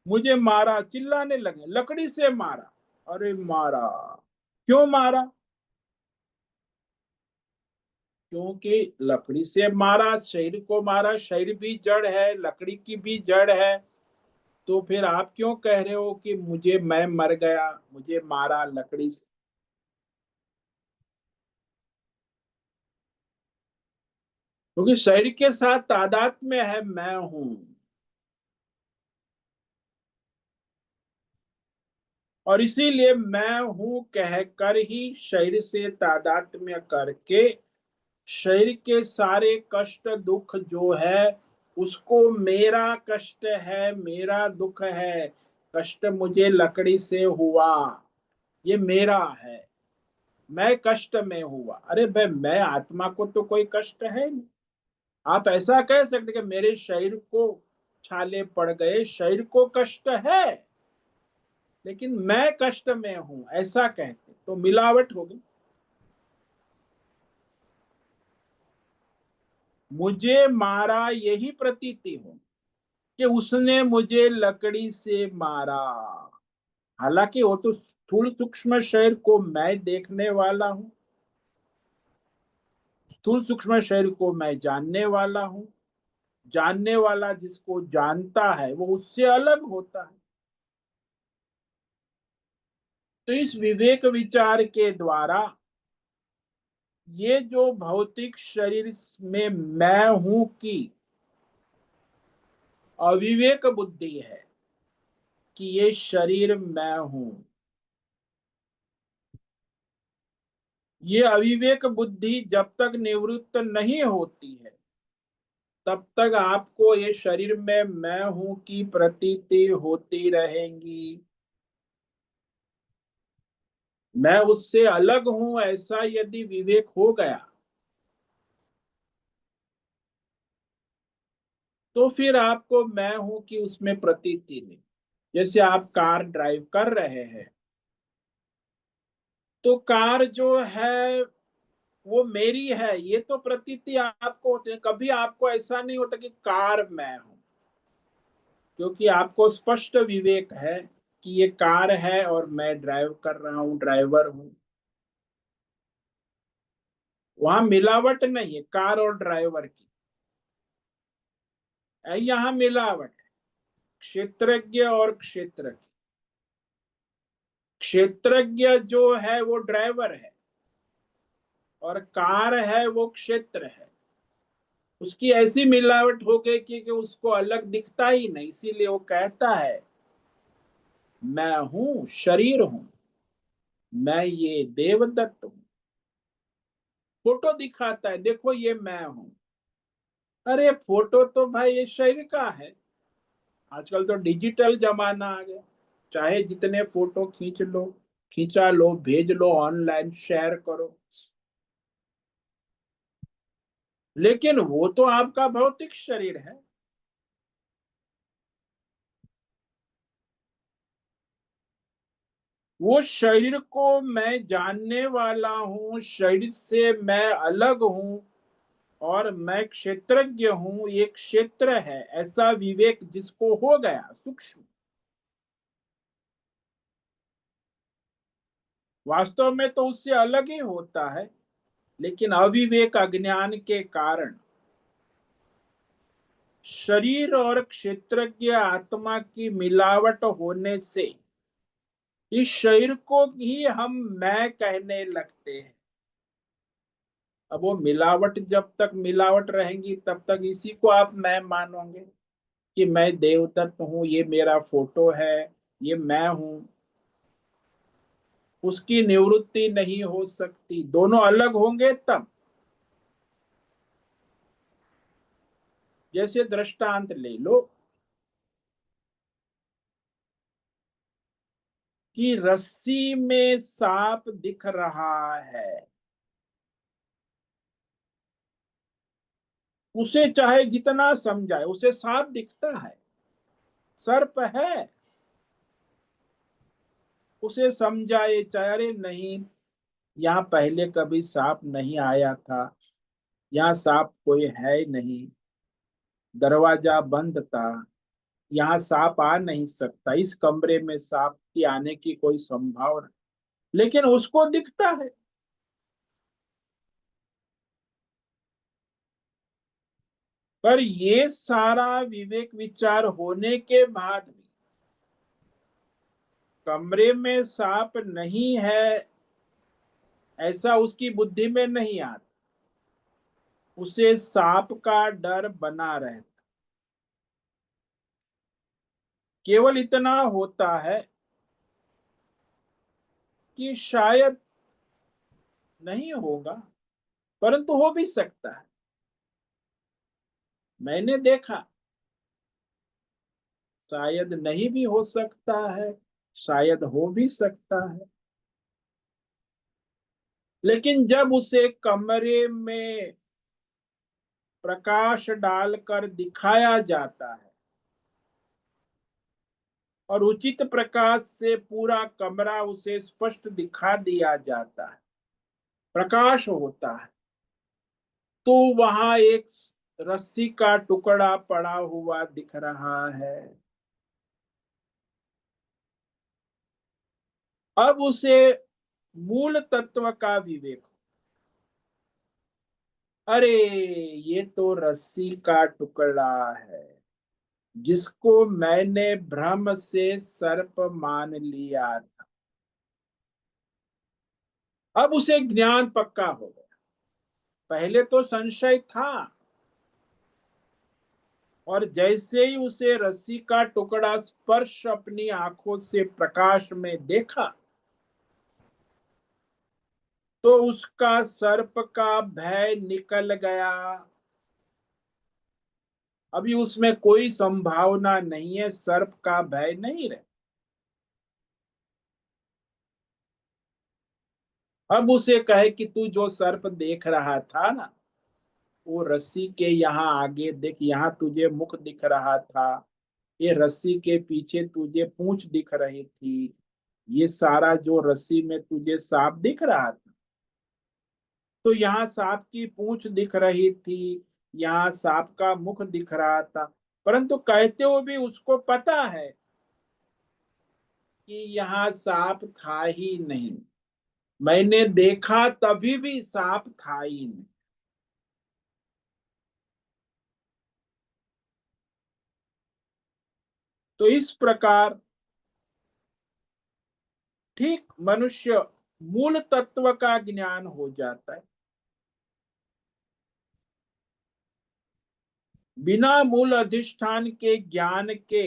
मुझे मारा, चिल्लाने लगे, लकड़ी से मारा। अरे मारा, क्यों मारा? क्योंकि लकड़ी से मारा, शरीर को मारा, शरीर भी जड़ है, लकड़ी की भी जड़ है। तो फिर आप क्यों कह रहे हो कि मुझे, मैं मर गया, मुझे मारा लकड़ी से? क्योंकि शरीर के साथ तादात्म्य में है मैं हूं। और इसीलिए मैं हूं कहकर ही शरीर से तादात्म्य करके शरीर के सारे कष्ट दुख जो है उसको मेरा कष्ट है, मेरा दुख है, कष्ट मुझे लकड़ी से हुआ, ये मेरा है, मैं कष्ट में हुआ। अरे भाई, मैं आत्मा को तो कोई कष्ट है नहीं। आप ऐसा कह सकते कि मेरे शरीर को छाले पड़ गए, शरीर को कष्ट है, लेकिन मैं कष्ट में हूं, ऐसा कहते तो मिलावट होगी। मुझे मारा यही प्रतीति हो कि उसने मुझे लकड़ी से मारा। हालांकि वो तो स्थूल सूक्ष्म शरीर को मैं देखने वाला हूं, स्थूल सूक्ष्म शरीर को मैं जानने वाला हूं, जानने वाला जिसको जानता है वो उससे अलग होता है। तो इस विवेक विचार के द्वारा ये जो भौतिक शरीर में मैं हूं की अविवेक बुद्धि है कि ये शरीर मैं हूं, ये अविवेक बुद्धि जब तक निवृत्त नहीं होती है तब तक आपको ये शरीर में मैं हूं की प्रतीति होती रहेंगी। मैं उससे अलग हूं ऐसा यदि विवेक हो गया तो फिर आपको मैं हूं कि उसमें प्रतीति नहीं। जैसे आप कार ड्राइव कर रहे हैं तो कार जो है वो मेरी है ये तो प्रतीति आपको होती है, कभी आपको ऐसा नहीं होता कि कार मैं हूं, क्योंकि आपको स्पष्ट विवेक है कि ये कार है और मैं ड्राइव कर रहा हूं, ड्राइवर हूं। वहां मिलावट नहीं है कार और ड्राइवर की, यहाँ मिलावट है क्षेत्रज्ञ और क्षेत्र की। क्षेत्रज्ञ जो है वो ड्राइवर है और कार है वो क्षेत्र है। उसकी ऐसी मिलावट हो गई कि उसको अलग दिखता ही नहीं, इसीलिए वो कहता है मैं हूं शरीर हूं, मैं ये देवदत्त हूं। फोटो दिखाता है देखो ये मैं हूं, अरे फोटो तो भाई ये शरीर का है। आजकल तो डिजिटल जमाना आ गया, चाहे जितने फोटो खींच लो, खींचा लो, भेज लो, ऑनलाइन शेयर करो, लेकिन वो तो आपका भौतिक शरीर है। वो शरीर को मैं जानने वाला हूँ, शरीर से मैं अलग हूँ और मैं क्षेत्रज्ञ हूँ, ये क्षेत्र है ऐसा विवेक जिसको हो गया सूक्ष्म, वास्तव में तो उससे अलग ही होता है, लेकिन अविवेक अज्ञान के कारण शरीर और क्षेत्रज्ञ आत्मा की मिलावट होने से इस शरीर को ही हम मैं कहने लगते हैं। अब वो मिलावट जब तक मिलावट रहेंगी तब तक इसी को आप मैं मानोगे कि मैं देवदत्त हूँ, ये मेरा फोटो है, ये मैं हूं। उसकी निवृत्ति नहीं हो सकती, दोनों अलग होंगे तब। जैसे दृष्टांत ले लो कि रस्सी में सांप दिख रहा है, उसे चाहे जितना समझाए उसे सांप दिखता है, सर्प है। उसे समझाए चाहे अरे नहीं, यहाँ पहले कभी सांप नहीं आया था, यहाँ सांप कोई है ही नहीं, दरवाजा बंद था, यहाँ सांप आ नहीं सकता, इस कमरे में सांप की आने की कोई संभावना, लेकिन उसको दिखता है। पर ये सारा विवेक विचार होने के बाद भी कमरे में सांप नहीं है ऐसा उसकी बुद्धि में नहीं आता, उसे सांप का डर बना रहता। केवल इतना होता है कि शायद नहीं होगा, परंतु हो भी सकता है। मैंने देखा, शायद नहीं भी हो सकता है, शायद हो भी सकता है। लेकिन जब उसे कमरे में प्रकाश डालकर दिखाया जाता है और उचित प्रकाश से पूरा कमरा उसे स्पष्ट दिखा दिया जाता है, प्रकाश होता है, तो वहां एक रस्सी का टुकड़ा पड़ा हुआ दिख रहा है। अब उसे मूल तत्व का विवेक, अरे ये तो रस्सी का टुकड़ा है जिसको मैंने भ्रम से सर्प मान लिया था। अब उसे ज्ञान पक्का हो गया। पहले तो संशय था, और जैसे ही उसे रस्सी का टुकड़ा स्पर्श अपनी आंखों से प्रकाश में देखा, तो उसका सर्प का भय निकल गया। अभी उसमें कोई संभावना नहीं है, सर्प का भय नहीं रहे। अब उसे कहे कि तू जो सर्प देख रहा था ना, वो रस्सी के यहाँ आगे देख, यहाँ तुझे मुख दिख रहा था, ये रस्सी के पीछे तुझे पूंछ दिख रही थी, ये सारा जो रस्सी में तुझे सांप दिख रहा था, तो यहाँ सांप की पूंछ दिख रही थी, यहाँ सांप का मुख दिख रहा था। परंतु कहते हुए भी उसको पता है कि यहाँ सांप था ही नहीं, मैंने देखा तभी भी सांप था ही नहीं। तो इस प्रकार ठीक मनुष्य मूल तत्व का ज्ञान हो जाता है। बिना मूल अधिष्ठान के ज्ञान के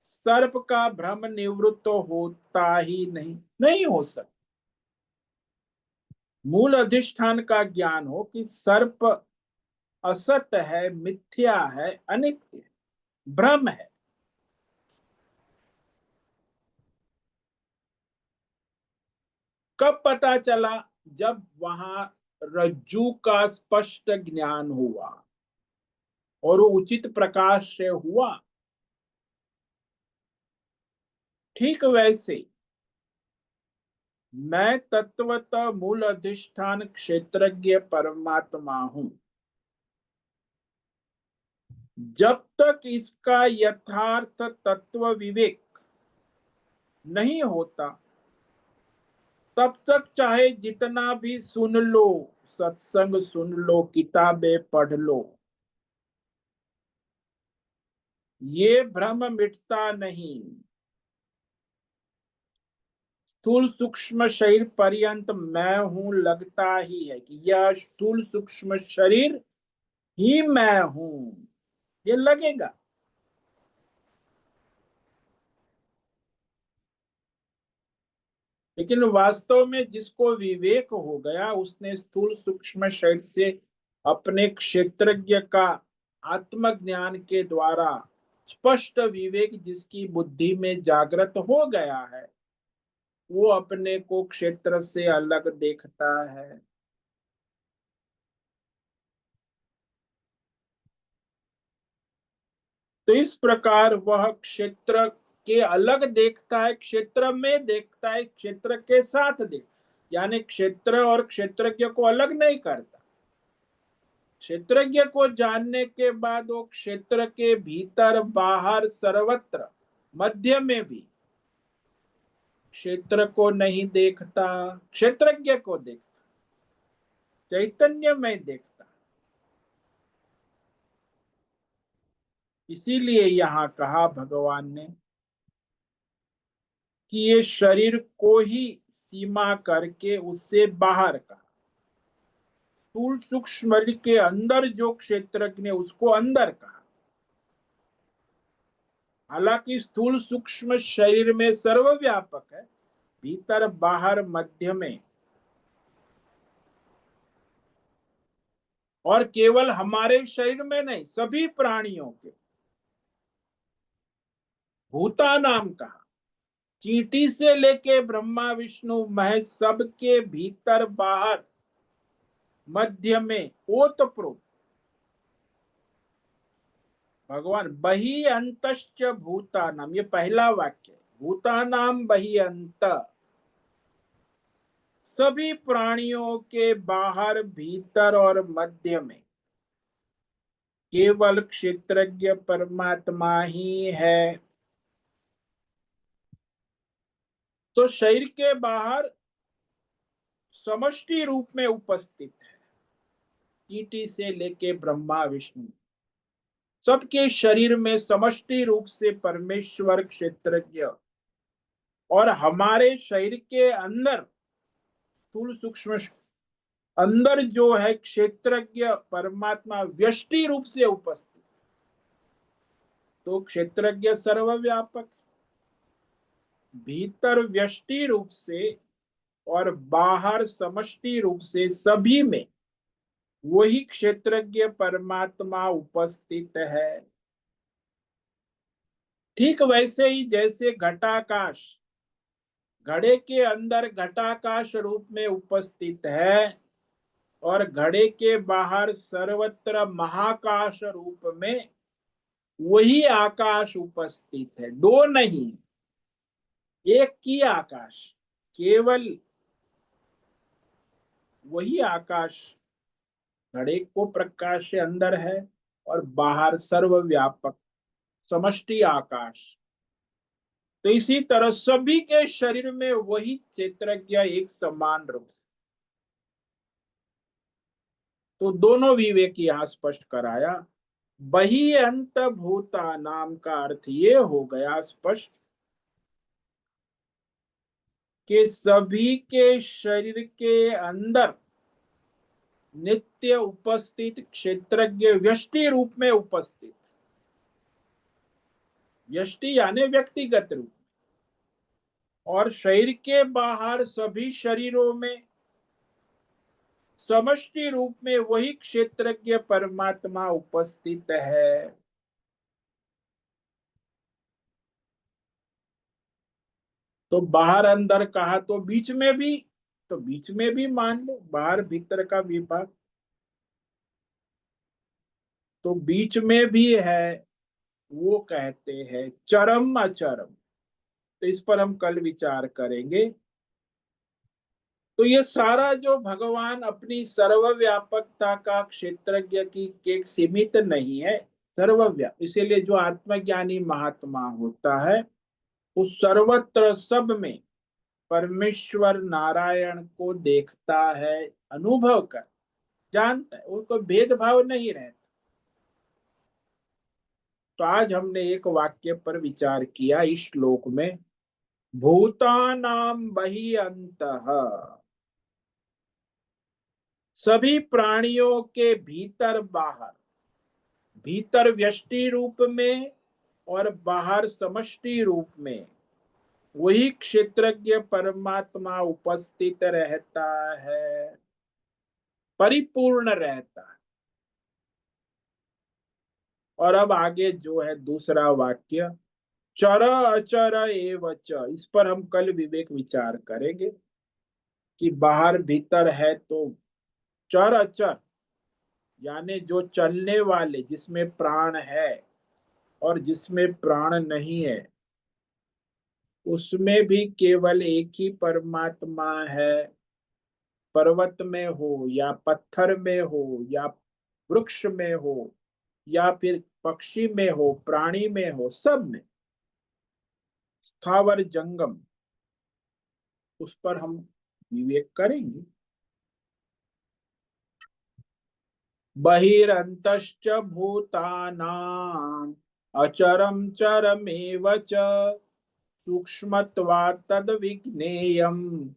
सर्प का भ्रम निवृत्त होता ही नहीं, नहीं हो सकता। मूल अधिष्ठान का ज्ञान हो कि सर्प असत है, मिथ्या है, अनित्य है, भ्रम है। कब पता चला? जब वहां रज्जू का स्पष्ट ज्ञान हुआ, और वो उचित प्रकाश से हुआ। ठीक वैसे मैं तत्वतः मूल अधिष्ठान क्षेत्रज्ञ परमात्मा हूं। जब तक इसका यथार्थ तत्व विवेक नहीं होता, तब तक चाहे जितना भी सुन लो, सत्संग सुन लो, किताबें पढ़ लो, ये भ्रम मिटता नहीं। स्थूल सूक्ष्म शरीर पर्यंत मैं हूं लगता ही है कि यह स्थूल सूक्ष्म शरीर ही मैं हूं, ये लगेगा। लेकिन वास्तव में जिसको विवेक हो गया, उसने स्थूल सूक्ष्म शरीर से अपने क्षेत्रज्ञ का आत्मज्ञान के द्वारा स्पष्ट विवेक जिसकी बुद्धि में जागृत हो गया है, वो अपने को क्षेत्र से अलग देखता है। तो इस प्रकार वह क्षेत्र के अलग देखता है, क्षेत्र में देखता है, क्षेत्र के साथ देख, यानी क्षेत्र और क्षेत्रज्ञ को अलग नहीं करता। क्षेत्रज्ञ को जानने के बाद वो क्षेत्र के भीतर बाहर सर्वत्र मध्य में भी क्षेत्र को नहीं देखता, क्षेत्रज्ञ को देखता, चैतन्य में देखता। इसीलिए यहाँ कहा भगवान ने कि ये शरीर को ही सीमा करके उससे बाहर का स्थूल सूक्ष्म के अंदर जो क्षेत्रज्ञ ने उसको अंदर कहा। हालांकि स्थूल सूक्ष्म शरीर में सर्वव्यापक है, भीतर बाहर मध्य में, और केवल हमारे शरीर में नहीं, सभी प्राणियों के, भूता नाम कहा, चींटी से लेके ब्रह्मा विष्णु महेश सबके भीतर बाहर मध्य में ओतप्रोत भगवान बही अंतश्च भूतानाम, ये पहला वाक्य, भूतानाम बही अंत, सभी प्राणियों के बाहर भीतर और मध्य में केवल क्षेत्रज्ञ परमात्मा ही है। तो शरीर के बाहर समष्टि रूप में उपस्थित है। ईटी से लेके ब्रह्मा विष्णु सबके शरीर में समष्टि रूप से परमेश्वर क्षेत्रज्ञ, और हमारे शरीर के अंदर स्थूल सूक्ष्म अंदर जो है क्षेत्रज्ञ परमात्मा व्यष्टि रूप से उपस्थित। तो क्षेत्रज्ञ सर्वव्यापक, भीतर व्यष्टि रूप से और बाहर समष्टि रूप से सभी में वही क्षेत्रज्ञ परमात्मा उपस्थित है। ठीक वैसे ही जैसे घटाकाश घड़े के अंदर घटाकाश रूप में उपस्थित है और घड़े के बाहर सर्वत्र महाकाश रूप में वही आकाश उपस्थित है। दो नहीं, एक ही आकाश, केवल वही आकाश घड़े को प्रकाश से अंदर है और बाहर सर्वव्यापक समष्टि आकाश। तो इसी तरह सभी के शरीर में वही क्षेत्रज्ञ एक समान रूप से। तो दोनों विवेक यहां स्पष्ट कराया। बही अंत भूता नाम का अर्थ ये हो गया स्पष्ट कि सभी के शरीर के अंदर नित्य उपस्थित क्षेत्रज्ञ व्यष्टि रूप में उपस्थित। व्यष्टि यानी व्यक्तिगत रूप, और शरीर के बाहर सभी शरीरों में समष्टि रूप में वही क्षेत्रज्ञ परमात्मा उपस्थित है। तो बाहर अंदर कहा तो बीच में भी, तो बीच में भी मान लो बाहर भीतर का विभाग, तो बीच में भी है। वो कहते हैं चरम अचरम। तो इस पर हम कल विचार करेंगे। तो ये सारा जो भगवान अपनी सर्वव्यापकता का क्षेत्रज्ञ की एक सीमित नहीं है, सर्वव्याप। इसीलिए जो आत्मज्ञानी महात्मा होता है उस सर्वत्र सब में परमेश्वर नारायण को देखता है, अनुभव कर जानता है, उनको भेदभाव नहीं रहता। तो आज हमने एक वाक्य पर विचार किया इस श्लोक में, भूतानाम बहि अंतः, सभी प्राणियों के भीतर बाहर, भीतर व्यष्टि रूप में और बाहर समष्टि रूप में वही क्षेत्रज्ञ परमात्मा उपस्थित रहता है, परिपूर्ण रहता है। और अब आगे जो है दूसरा वाक्य, चर अचर एव च, इस पर हम कल विवेक विचार करेंगे कि बाहर भीतर है तो चर अचर यानी जो चलने वाले, जिसमें प्राण है और जिसमें प्राण नहीं है, उसमें भी केवल एक ही परमात्मा है। पर्वत में हो या पत्थर में हो या वृक्ष में हो या फिर पक्षी में हो, प्राणी में हो, सब में, स्थावर जंगम, उस पर हम विवेक करेंगे। बहिरंतश्च भूतानां अचरम चरमेव च सूक्ष्मत्वात् तद्विज्ञेयम्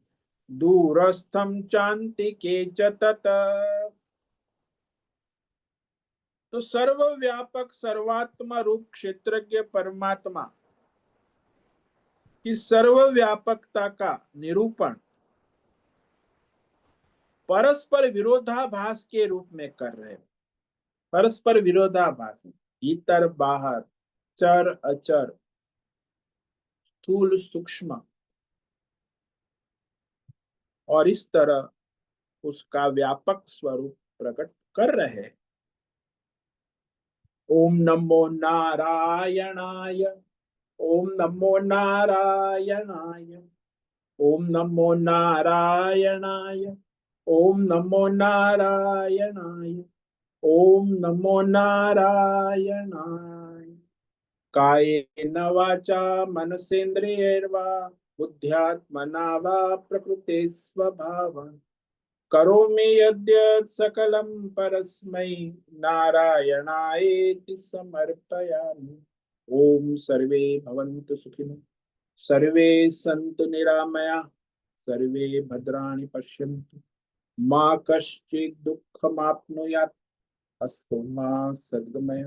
दूरस्थं चान्तिके च तत्। तो सर्वव्यापक सर्वात्मा रूप क्षेत्रज्ञ परमात्मा की सर्वव्यापकता का निरूपण परस्पर विरोधाभास के रूप में कर रहे हैं। परस्पर विरोधाभास, भीतर बाहर, चर अचर, स्थूल सूक्ष्म, और इस तरह उसका व्यापक स्वरूप प्रकट कर रहे हैं। ओम नमो नारायणाय, ओम नमो नारायणाय, ओम नमो नारायणाय, ओम नमो नारायणाय, ओम नमो नारायणाय। कायेन वाचा मनसेन्द्रियैर्वा बुद्ध्यात्मना वा प्रकृते स्वभाव करोमि यद्यत् सकलं परस्मै नारायणायेति समर्पयामि। ओम सर्वे भवन्तु सुखिनः, सर्वे सन्तु निरामया, सर्वे भद्राणि पश्यन्तु, मा कश्चित् दुःखमाप्नुयात्। अस्तु मा सद्गमय,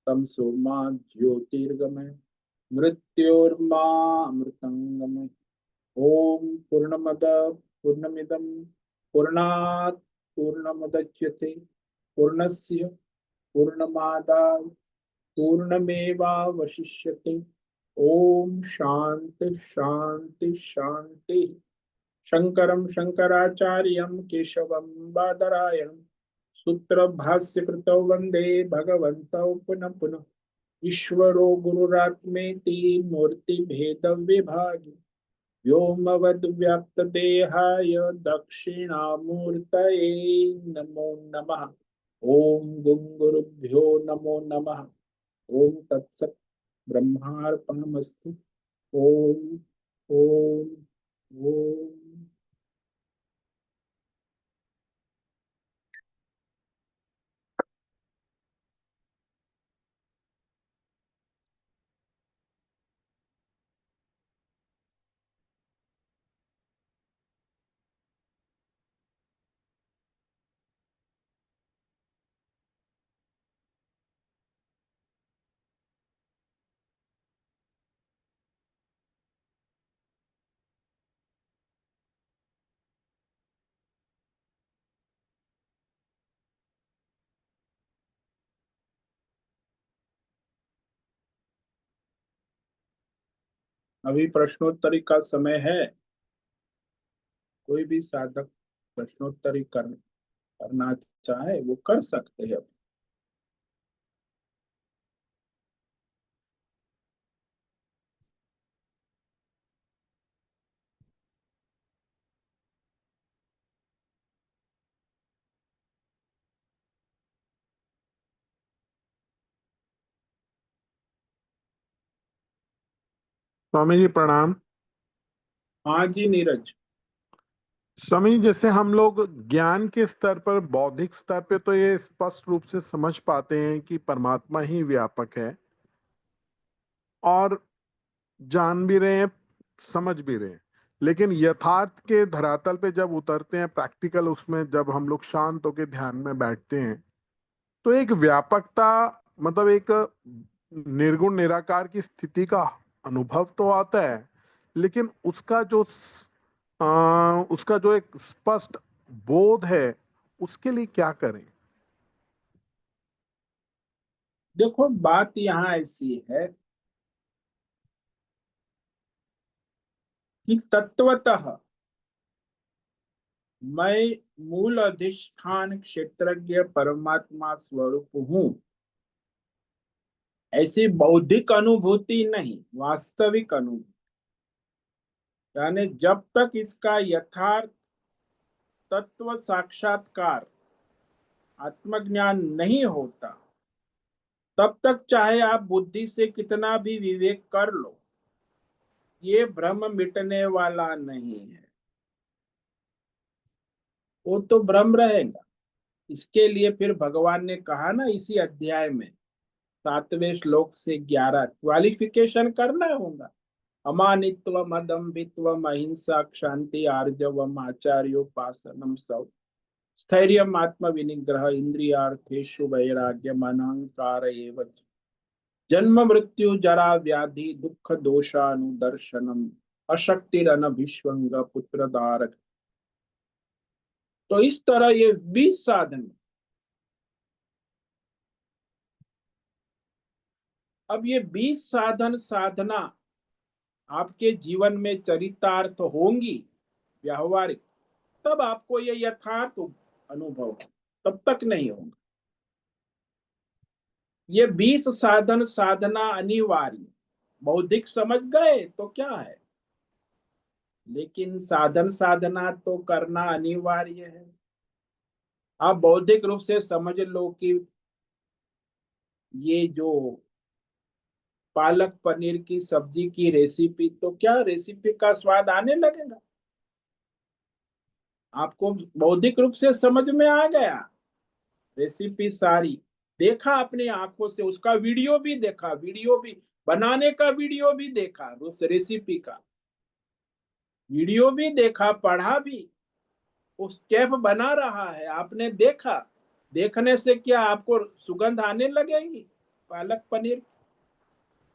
तमसो मा ज्योतिर्गमय, मृत्योर्मा अमृतंगमय। ओम पूर्णमद पूर्णमिदं पूर्णात् पूर्णमुदच्यते पूर्णस्य पूर्णमादाय पूर्णमेवावशिष्यते। ओम शांति शांति शांति। शंकरं शंकराचार्यं केशवं बादरायणं सूत्र भाष्य कृतौ वंदे भगवन्तौ पुनः पुनः। ईश्वरो गुरुरात्मेति मूर्ति भेद विभागी व्योमवद्व्याप्तदेहाय दक्षिणामूर्तये नमो नमः। ओम गुरुभ्यो नमो नमः। ओम तत्सत् ब्रह्मार्पणमस्तु। ओम ओम ओम। अभी प्रश्नोत्तरी का समय है। कोई भी साधक प्रश्नोत्तरी करना चाहे वो कर सकते हैं। स्वामी जी प्रणाम। हाँ जी नीरज। स्वामी जी, जैसे हम लोग ज्ञान के स्तर पर, बौद्धिक स्तर पे तो ये स्पष्ट रूप से समझ पाते हैं कि परमात्मा ही व्यापक है, और जान भी रहे हैं, समझ भी रहे हैं। लेकिन यथार्थ के धरातल पे जब उतरते हैं, प्रैक्टिकल उसमें जब हम लोग शांत होकर ध्यान में बैठते हैं, तो एक व्यापकता, मतलब एक निर्गुण निराकार की स्थिति का अनुभव तो आता है। लेकिन उसका जो एक स्पष्ट बोध है, उसके लिए क्या करें? देखो बात यहाँ ऐसी है कि तत्वतः मैं मूल अधिष्ठान क्षेत्रज्ञ परमात्मा स्वरूप हूँ। ऐसी बौद्धिक अनुभूति नहीं, वास्तविक अनुभूति। यानी जब तक इसका यथार्थ तत्व साक्षात्कार आत्मज्ञान नहीं होता, तब तक चाहे आप बुद्धि से कितना भी विवेक कर लो, ये भ्रम मिटने वाला नहीं है। वो तो भ्रम रहेगा। इसके लिए फिर भगवान ने कहा ना इसी अध्याय में 7वें श्लोक से 11 क्वालिफिकेशन करना होगा। अमानित्वम अदम्भित्वम अहिंसा क्षांति आर्जवम आचार्योपासनम सौ स्थैर्यम आत्म विनिग्रह इंद्रियार्थेषु वैराग्यम अनहंकार एव च। जन्म मृत्यु जरा व्याधि दुख दोषानुदर्शनम अशक्तिरनभिष्वंग पुत्र दारक। तो इस तरह ये 20 साधन। अब ये 20 साधन साधना आपके जीवन में चरितार्थ होंगी, व्यवहारिक, तब आपको ये यथार्थ अनुभव हो, तब तक नहीं होगा। ये 20 साधन साधना अनिवार्य। बौद्धिक समझ गए तो क्या है, लेकिन साधन साधना तो करना अनिवार्य है। आप बौद्धिक रूप से समझ लो कि ये जो पालक पनीर की सब्जी की रेसिपी, तो क्या रेसिपी का स्वाद आने लगेगा? आपको बौद्धिक रूप से समझ में आ गया? रेसिपी सारी देखा अपनी आंखों से, उसका वीडियो भी देखा, वीडियो भी बनाने का वीडियो भी देखा, उस रेसिपी का वीडियो भी देखा, पढ़ा भी। उस शेफ बना रहा है, आपने देखा। देखने से क्या आपको सुगंध आने लगेगी पालक पनीर?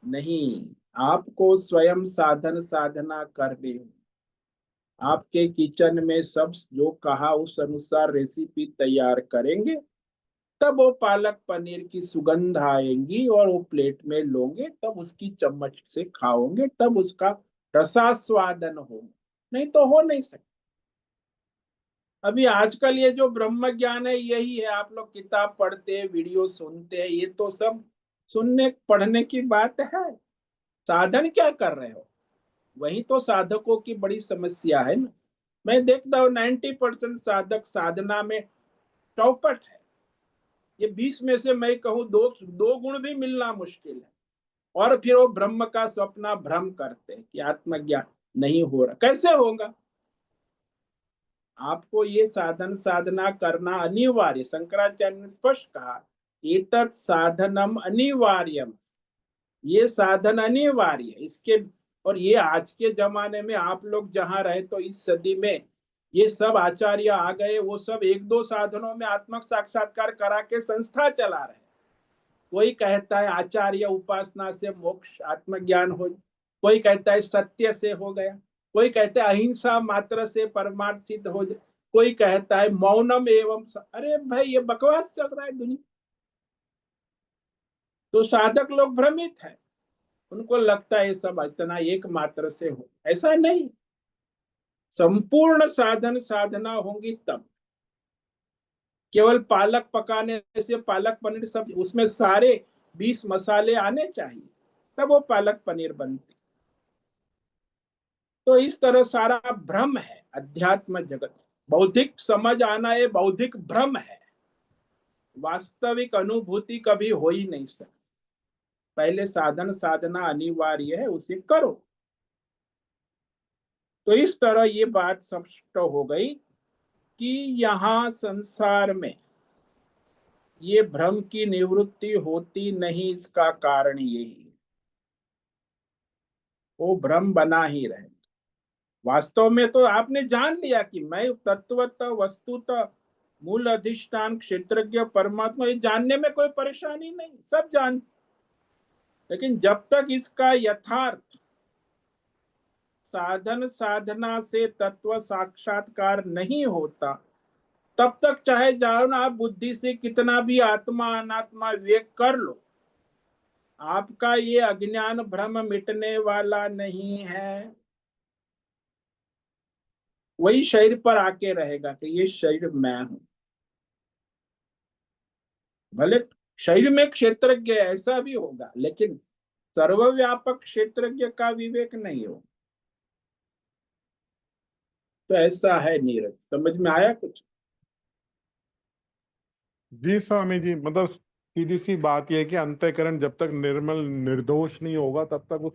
नहीं, आपको स्वयं साधन साधना करनी है। आपके किचन में सब जो कहा उस अनुसार रेसिपी तैयार करेंगे, तब वो पालक पनीर की सुगंध आएंगी और वो प्लेट में लोगे, तब उसकी चम्मच से खाओगे, तब उसका रसास्वादन हो। नहीं तो हो नहीं सकता। अभी आजकल ये जो ब्रह्म ज्ञान है यही है, आप लोग किताब पढ़ते हैं, वीडियो सुनते हैं, ये तो सब सुनने पढ़ने की बात है। साधन क्या कर रहे हो? वही तो साधकों की बड़ी समस्या है ना। मैं देखता हूँ 90% साधक साधना में चौपट है। ये 20 में से मैं कहूँ दो दो गुण भी मिलना मुश्किल है। और फिर वो ब्रह्म का स्वप्न भ्रम करते हैं कि आत्मज्ञान नहीं हो रहा। कैसे होगा? आपको ये साधन साधना करना अनिवार्य। शंकराचार्य ने स्पष्ट कहा, एतत् साधनम अनिवार्यम। ये साधन अनिवार्य इसके। और ये आज के जमाने में आप लोग जहां रहे, तो इस सदी में ये सब आचार्य आ गए, वो सब एक दो साधनों में आत्मक साक्षात्कार करा के संस्था चला रहे। कोई कहता है आचार्य उपासना से मोक्ष आत्मज्ञान हो, कोई कहता है सत्य से हो गया, कोई कहता है अहिंसा मात्र से परमार्थ सिद्ध हो जाए, कोई कहता है मौनम एवं अरे भाई, ये बकवास चल रहा है दुनिया। तो साधक लोग भ्रमित है, उनको लगता है सब इतना एक मात्र से हो। ऐसा नहीं, संपूर्ण साधन साधना होंगी तब। केवल पालक पकाने से पालक पनीर सब, उसमें सारे 20 मसाले आने चाहिए, तब वो पालक पनीर बनती। तो इस तरह सारा भ्रम है अध्यात्म जगत। बौद्धिक समझ आना ये बौद्धिक भ्रम है। वास्तविक अनुभूति कभी हो ही नहीं सकती। पहले साधन साधना अनिवार्य है, उसे करो। तो इस तरह ये बात स्पष्ट हो गई कि यहाँ संसार में ये भ्रम की निवृत्ति होती नहीं। इसका कारण यही है, वो भ्रम बना ही रहे। वास्तव में तो आपने जान लिया कि मैं तत्वतः वस्तुतः मूल अधिष्ठान क्षेत्रज्ञ परमात्मा, ये जानने में कोई परेशानी नहीं, सब जान। लेकिन जब तक इसका यथार्थ साधन साधना से तत्व साक्षात्कार नहीं होता, तब तक चाहे जाओ ना आप बुद्धि से कितना भी आत्मा अनात्मा विवेक कर लो, आपका ये अज्ञान भ्रम मिटने वाला नहीं है। वही शरीर पर आके रहेगा कि ये शरीर मैं हूं। भले शरीर में क्षेत्रज्ञ ऐसा भी होगा, लेकिन सर्वव्यापक क्षेत्रज्ञ का विवेक नहीं हो। तो ऐसा है नीरज, समझ में आया कुछ? जी स्वामी जी, मतलब सीधी सी बात यह है कि अंतःकरण जब तक निर्मल निर्दोष नहीं होगा तब तक उस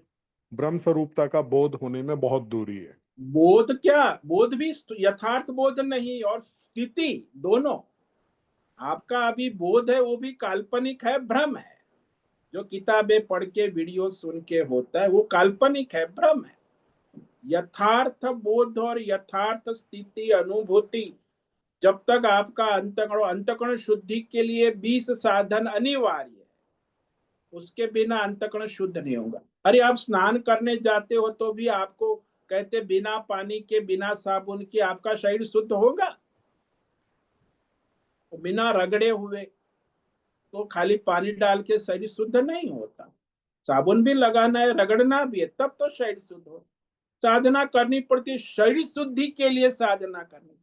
ब्रह्म स्वरूपता का बोध होने में बहुत दूरी है। बोध क्या, बोध भी यथार्थ बोध नहीं और स्थिति दोनों। आपका अभी बोध है वो भी काल्पनिक है, भ्रम है। जो किताबें पढ़ के वीडियो सुन के होता है वो काल्पनिक है, भ्रम है। यथार्थ बोध और यथार्थ स्थिति अनुभूति, जब तक आपका अंतकरण शुद्धि के लिए 20 साधन अनिवार्य है, उसके बिना अंतकरण शुद्ध नहीं होगा। अरे आप स्नान करने जाते हो तो भी आपको कहते बिना पानी के बिना साबुन के आपका शरीर शुद्ध होगा? बिना रगड़े हुए तो खाली पानी डाल के शरीर शुद्ध नहीं होता। साबुन भी लगाना है, रगड़ना भी है, तब तो शरीर शुद्ध हो। साधना करनी पड़ती है शरीर शुद्धि के लिए, साधना करनी।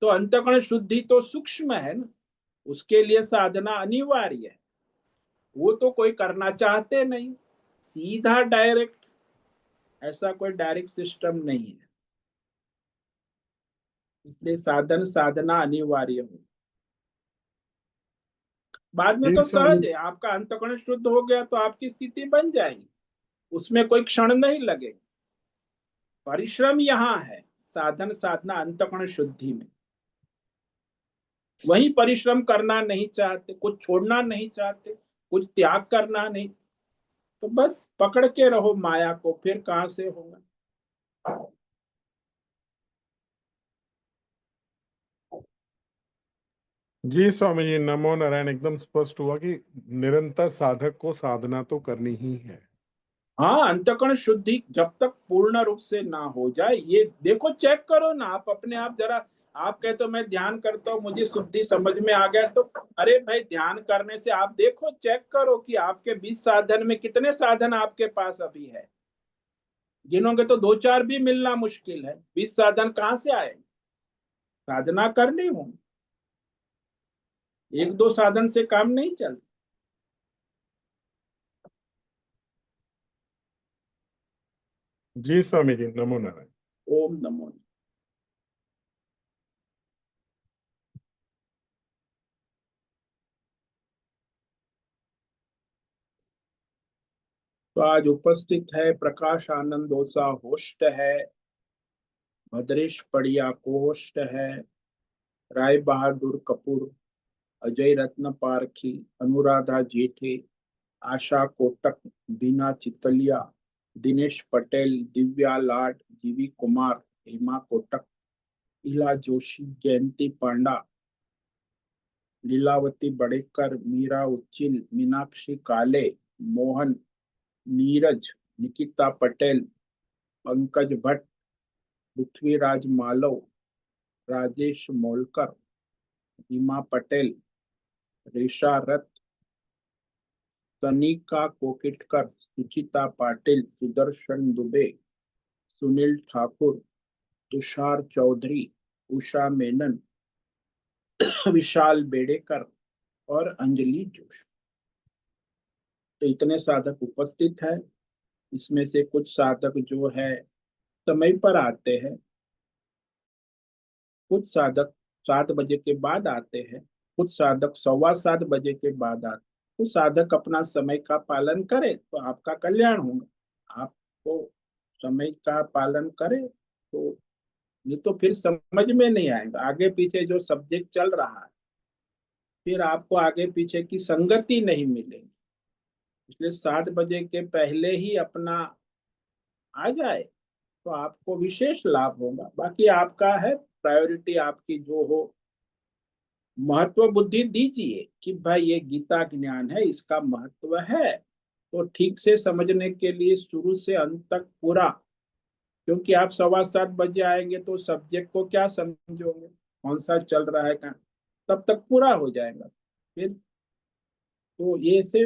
तो अंतकरण शुद्धि तो सूक्ष्म है ना, उसके लिए साधना अनिवार्य है। वो तो कोई करना चाहते नहीं, सीधा डायरेक्ट, ऐसा कोई डायरेक्ट सिस्टम नहीं है। इसलिए साधन साधना अनिवार्य हो। बाद में जी तो सहज स्वामी। है, आपका अंतःकरण शुद्ध हो गया तो आपकी स्थिति बन जाएगी, उसमें कोई क्षण नहीं लगे। परिश्रम यहाँ है, साधन साधना अंतःकरण शुद्धि में। वही परिश्रम करना नहीं चाहते, कुछ छोड़ना नहीं चाहते, कुछ त्याग करना नहीं, तो बस पकड़ के रहो माया को, फिर कहां से होगा। जी स्वामी जी, नमो नारायण। एकदम स्पष्ट हुआ कि निरंतर साधक को साधना तो करनी ही है। हाँ, अंतःकरण शुद्धि जब तक पूर्ण रूप से ना हो जाए, ये देखो, चेक करो ना आप अपने आप जरा। आप कहते हो मैं ध्यान करता हूँ मुझे शुद्धि समझ में आ गया, तो अरे भाई, ध्यान करने से आप देखो, चेक करो कि आपके 20 साधन में कितने साधन आपके पास अभी है। गिनोगे तो 2-4 भी मिलना मुश्किल है। 20 साधन कहाँ से आए? साधना करनी हो, 1-2 साधन से काम नहीं चलता। जी स्वामी जी, नमो नारायण। ओम नमो। तो आज उपस्थित है प्रकाश आनंद ओसा, होस्ट है, भद्रेश पड़िया कोष्ट है, राय बहादुर कपूर, अजय रत्न पारखी, अनुराधा जेठे, आशा कोटक, बीना चितलिया, दिनेश पटेल, दिव्या लाड, जीवी कुमार, हेमा कोटक, इला जोशी, जयंती पांडा, लीलावती बड़ेकर, मीरा उच्चिल, मीनाक्षी काले, मोहन, नीरज, निकिता पटेल, पंकज भट्ट, पृथ्वीराज मालव, राजेश मोलकर, हिमा पटेल, रेशा रथ, तनिका कोकिटकर, सुचिता पाटिल, सुदर्शन दुबे, सुनील ठाकुर, तुषार चौधरी, उषा मेनन, विशाल बेड़ेकर और अंजलि जोशी। तो इतने साधक उपस्थित है। इसमें से कुछ साधक जो है समय पर आते हैं, कुछ साधक 7 बजे के बाद आते हैं, कुछ साधक 7:15 बजे के बाद आते हैं। कुछ साधक अपना समय का पालन करे तो आपका कल्याण होगा। आपको समय का पालन करे तो, नहीं तो फिर समझ में नहीं आएगा आगे पीछे जो सब्जेक्ट चल रहा है, फिर आपको आगे पीछे की संगति नहीं मिलेगी। इसलिए 7 बजे के पहले ही अपना आ जाए तो आपको विशेष लाभ होगा। बाकी आपका है, प्रायोरिटी आपकी जो हो, महत्व बुद्धि दीजिए कि भाई ये गीता ज्ञान है, इसका महत्व है, तो ठीक से समझने के लिए शुरू से अंत तक पूरा। क्योंकि आप 7:15 बजे आएंगे तो सब्जेक्ट को क्या समझोगे, कौन सा चल रहा है, कहाँ, तब तक पूरा हो जाएगा। फिर तो ये से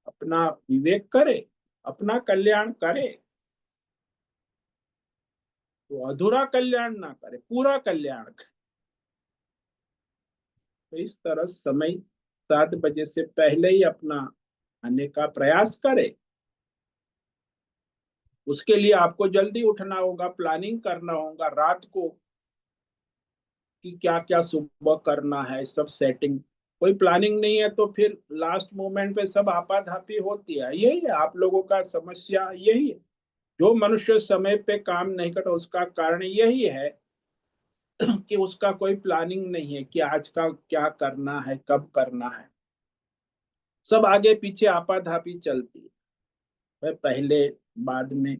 अपना विवेक करे, अपना कल्याण करे, तो अधूरा कल्याण ना करे, पूरा कल्याण करे। तो इस तरह समय 7 बजे से पहले ही अपना आने का प्रयास करे। उसके लिए आपको जल्दी उठना होगा, प्लानिंग करना होगा रात को कि क्या क्या सुबह करना है, सब सेटिंग। कोई प्लानिंग नहीं है तो फिर लास्ट मोमेंट पे सब आपाधापी होती है। यही है आप लोगों का समस्या, यही है। जो मनुष्य समय पे काम नहीं करता उसका कारण यही है कि उसका कोई प्लानिंग नहीं है कि आज का क्या करना है, कब करना है। सब आगे पीछे आपाधापी चलती है, वह पहले बाद में।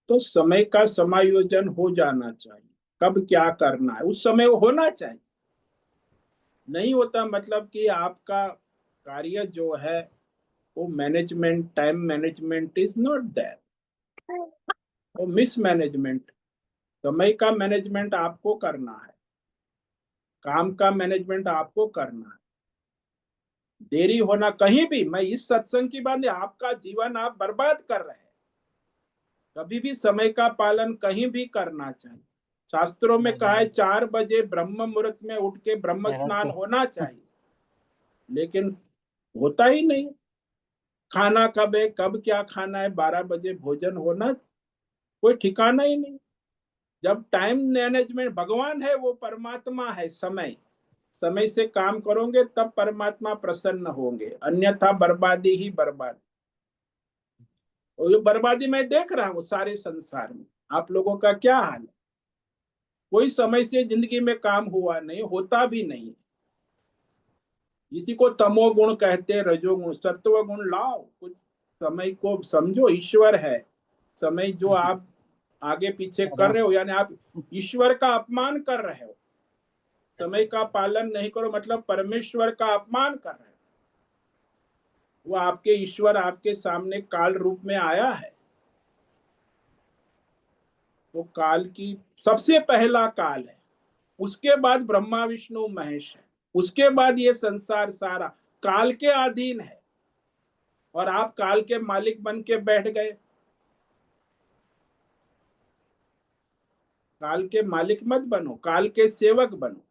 तो समय का समायोजन हो जाना चाहिए, कब क्या करना है उस समय वो होना चाहिए। नहीं होता मतलब कि आपका कार्य जो है वो management, time management is not that, वो मिसमैनेजमेंट। समय का मैनेजमेंट आपको करना है, काम का मैनेजमेंट आपको करना है। देरी होना कहीं भी, मैं इस सत्संग की बात नहीं, आपका जीवन आप बर्बाद कर रहे हैं। कभी भी समय का पालन कहीं भी करना चाहिए। शास्त्रों में कहा है 4 बजे ब्रह्म मुहूर्त में उठ के ब्रह्म स्नान होना चाहिए, लेकिन होता ही नहीं। खाना कब है, कब क्या खाना है, 12 बजे भोजन होना, कोई ठिकाना ही नहीं। जब टाइम मैनेजमेंट, भगवान है वो परमात्मा है समय, समय से काम करोगे तब परमात्मा प्रसन्न होंगे, अन्यथा बर्बादी ही बर्बादी। और ये बर्बादी मैं देख रहा हूँ सारे संसार में। आप लोगों का क्या हाल है? कोई समय से जिंदगी में काम हुआ नहीं, होता भी नहीं। इसी को तमोगुण कहते, रजोगुण। सत्व गुण लाओ, कुछ समय को समझो, ईश्वर है। समय जो आप आगे पीछे कर रहे हो, यानी आप ईश्वर का अपमान कर रहे हो। समय का पालन नहीं करो मतलब परमेश्वर का अपमान कर रहे हो। वो आपके ईश्वर आपके सामने काल रूप में आया है। वो काल की सबसे पहला काल है, उसके बाद ब्रह्मा विष्णु महेश है, उसके बाद ये संसार सारा काल के अधीन है। और आप काल के मालिक बन के बैठ गए। काल के मालिक मत बनो, काल के सेवक बनो।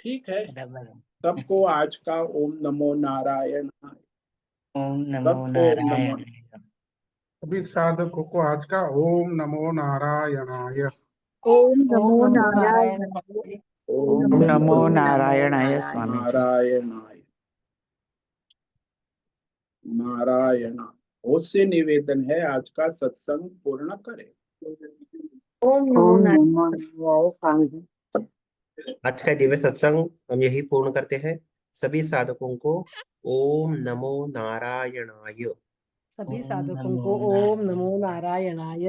ठीक है। सबको आज का ओम नमो नारायण। ओम नमो सबको ओम नमो। नारायण। सभी साधकों को आज का ओम नमो नारायणाय। ओम ओम नमो नमो नारायण। नारायण। ओम ओम नमो नमो नारायणाय स्वामी जी। नारायणाय। नारायण। बहुत से निवेदन है, आज का सत्संग पूर्ण करें। ओम नमो नारायण। नारायण स्वामी जी। आज का दिव्य सत्संग हम यही पूर्ण करते हैं। सभी साधकों को ओम नमो नारायणाय। सभी ओम साधकों नमो को ओम नारायण। नमो नारायणाय।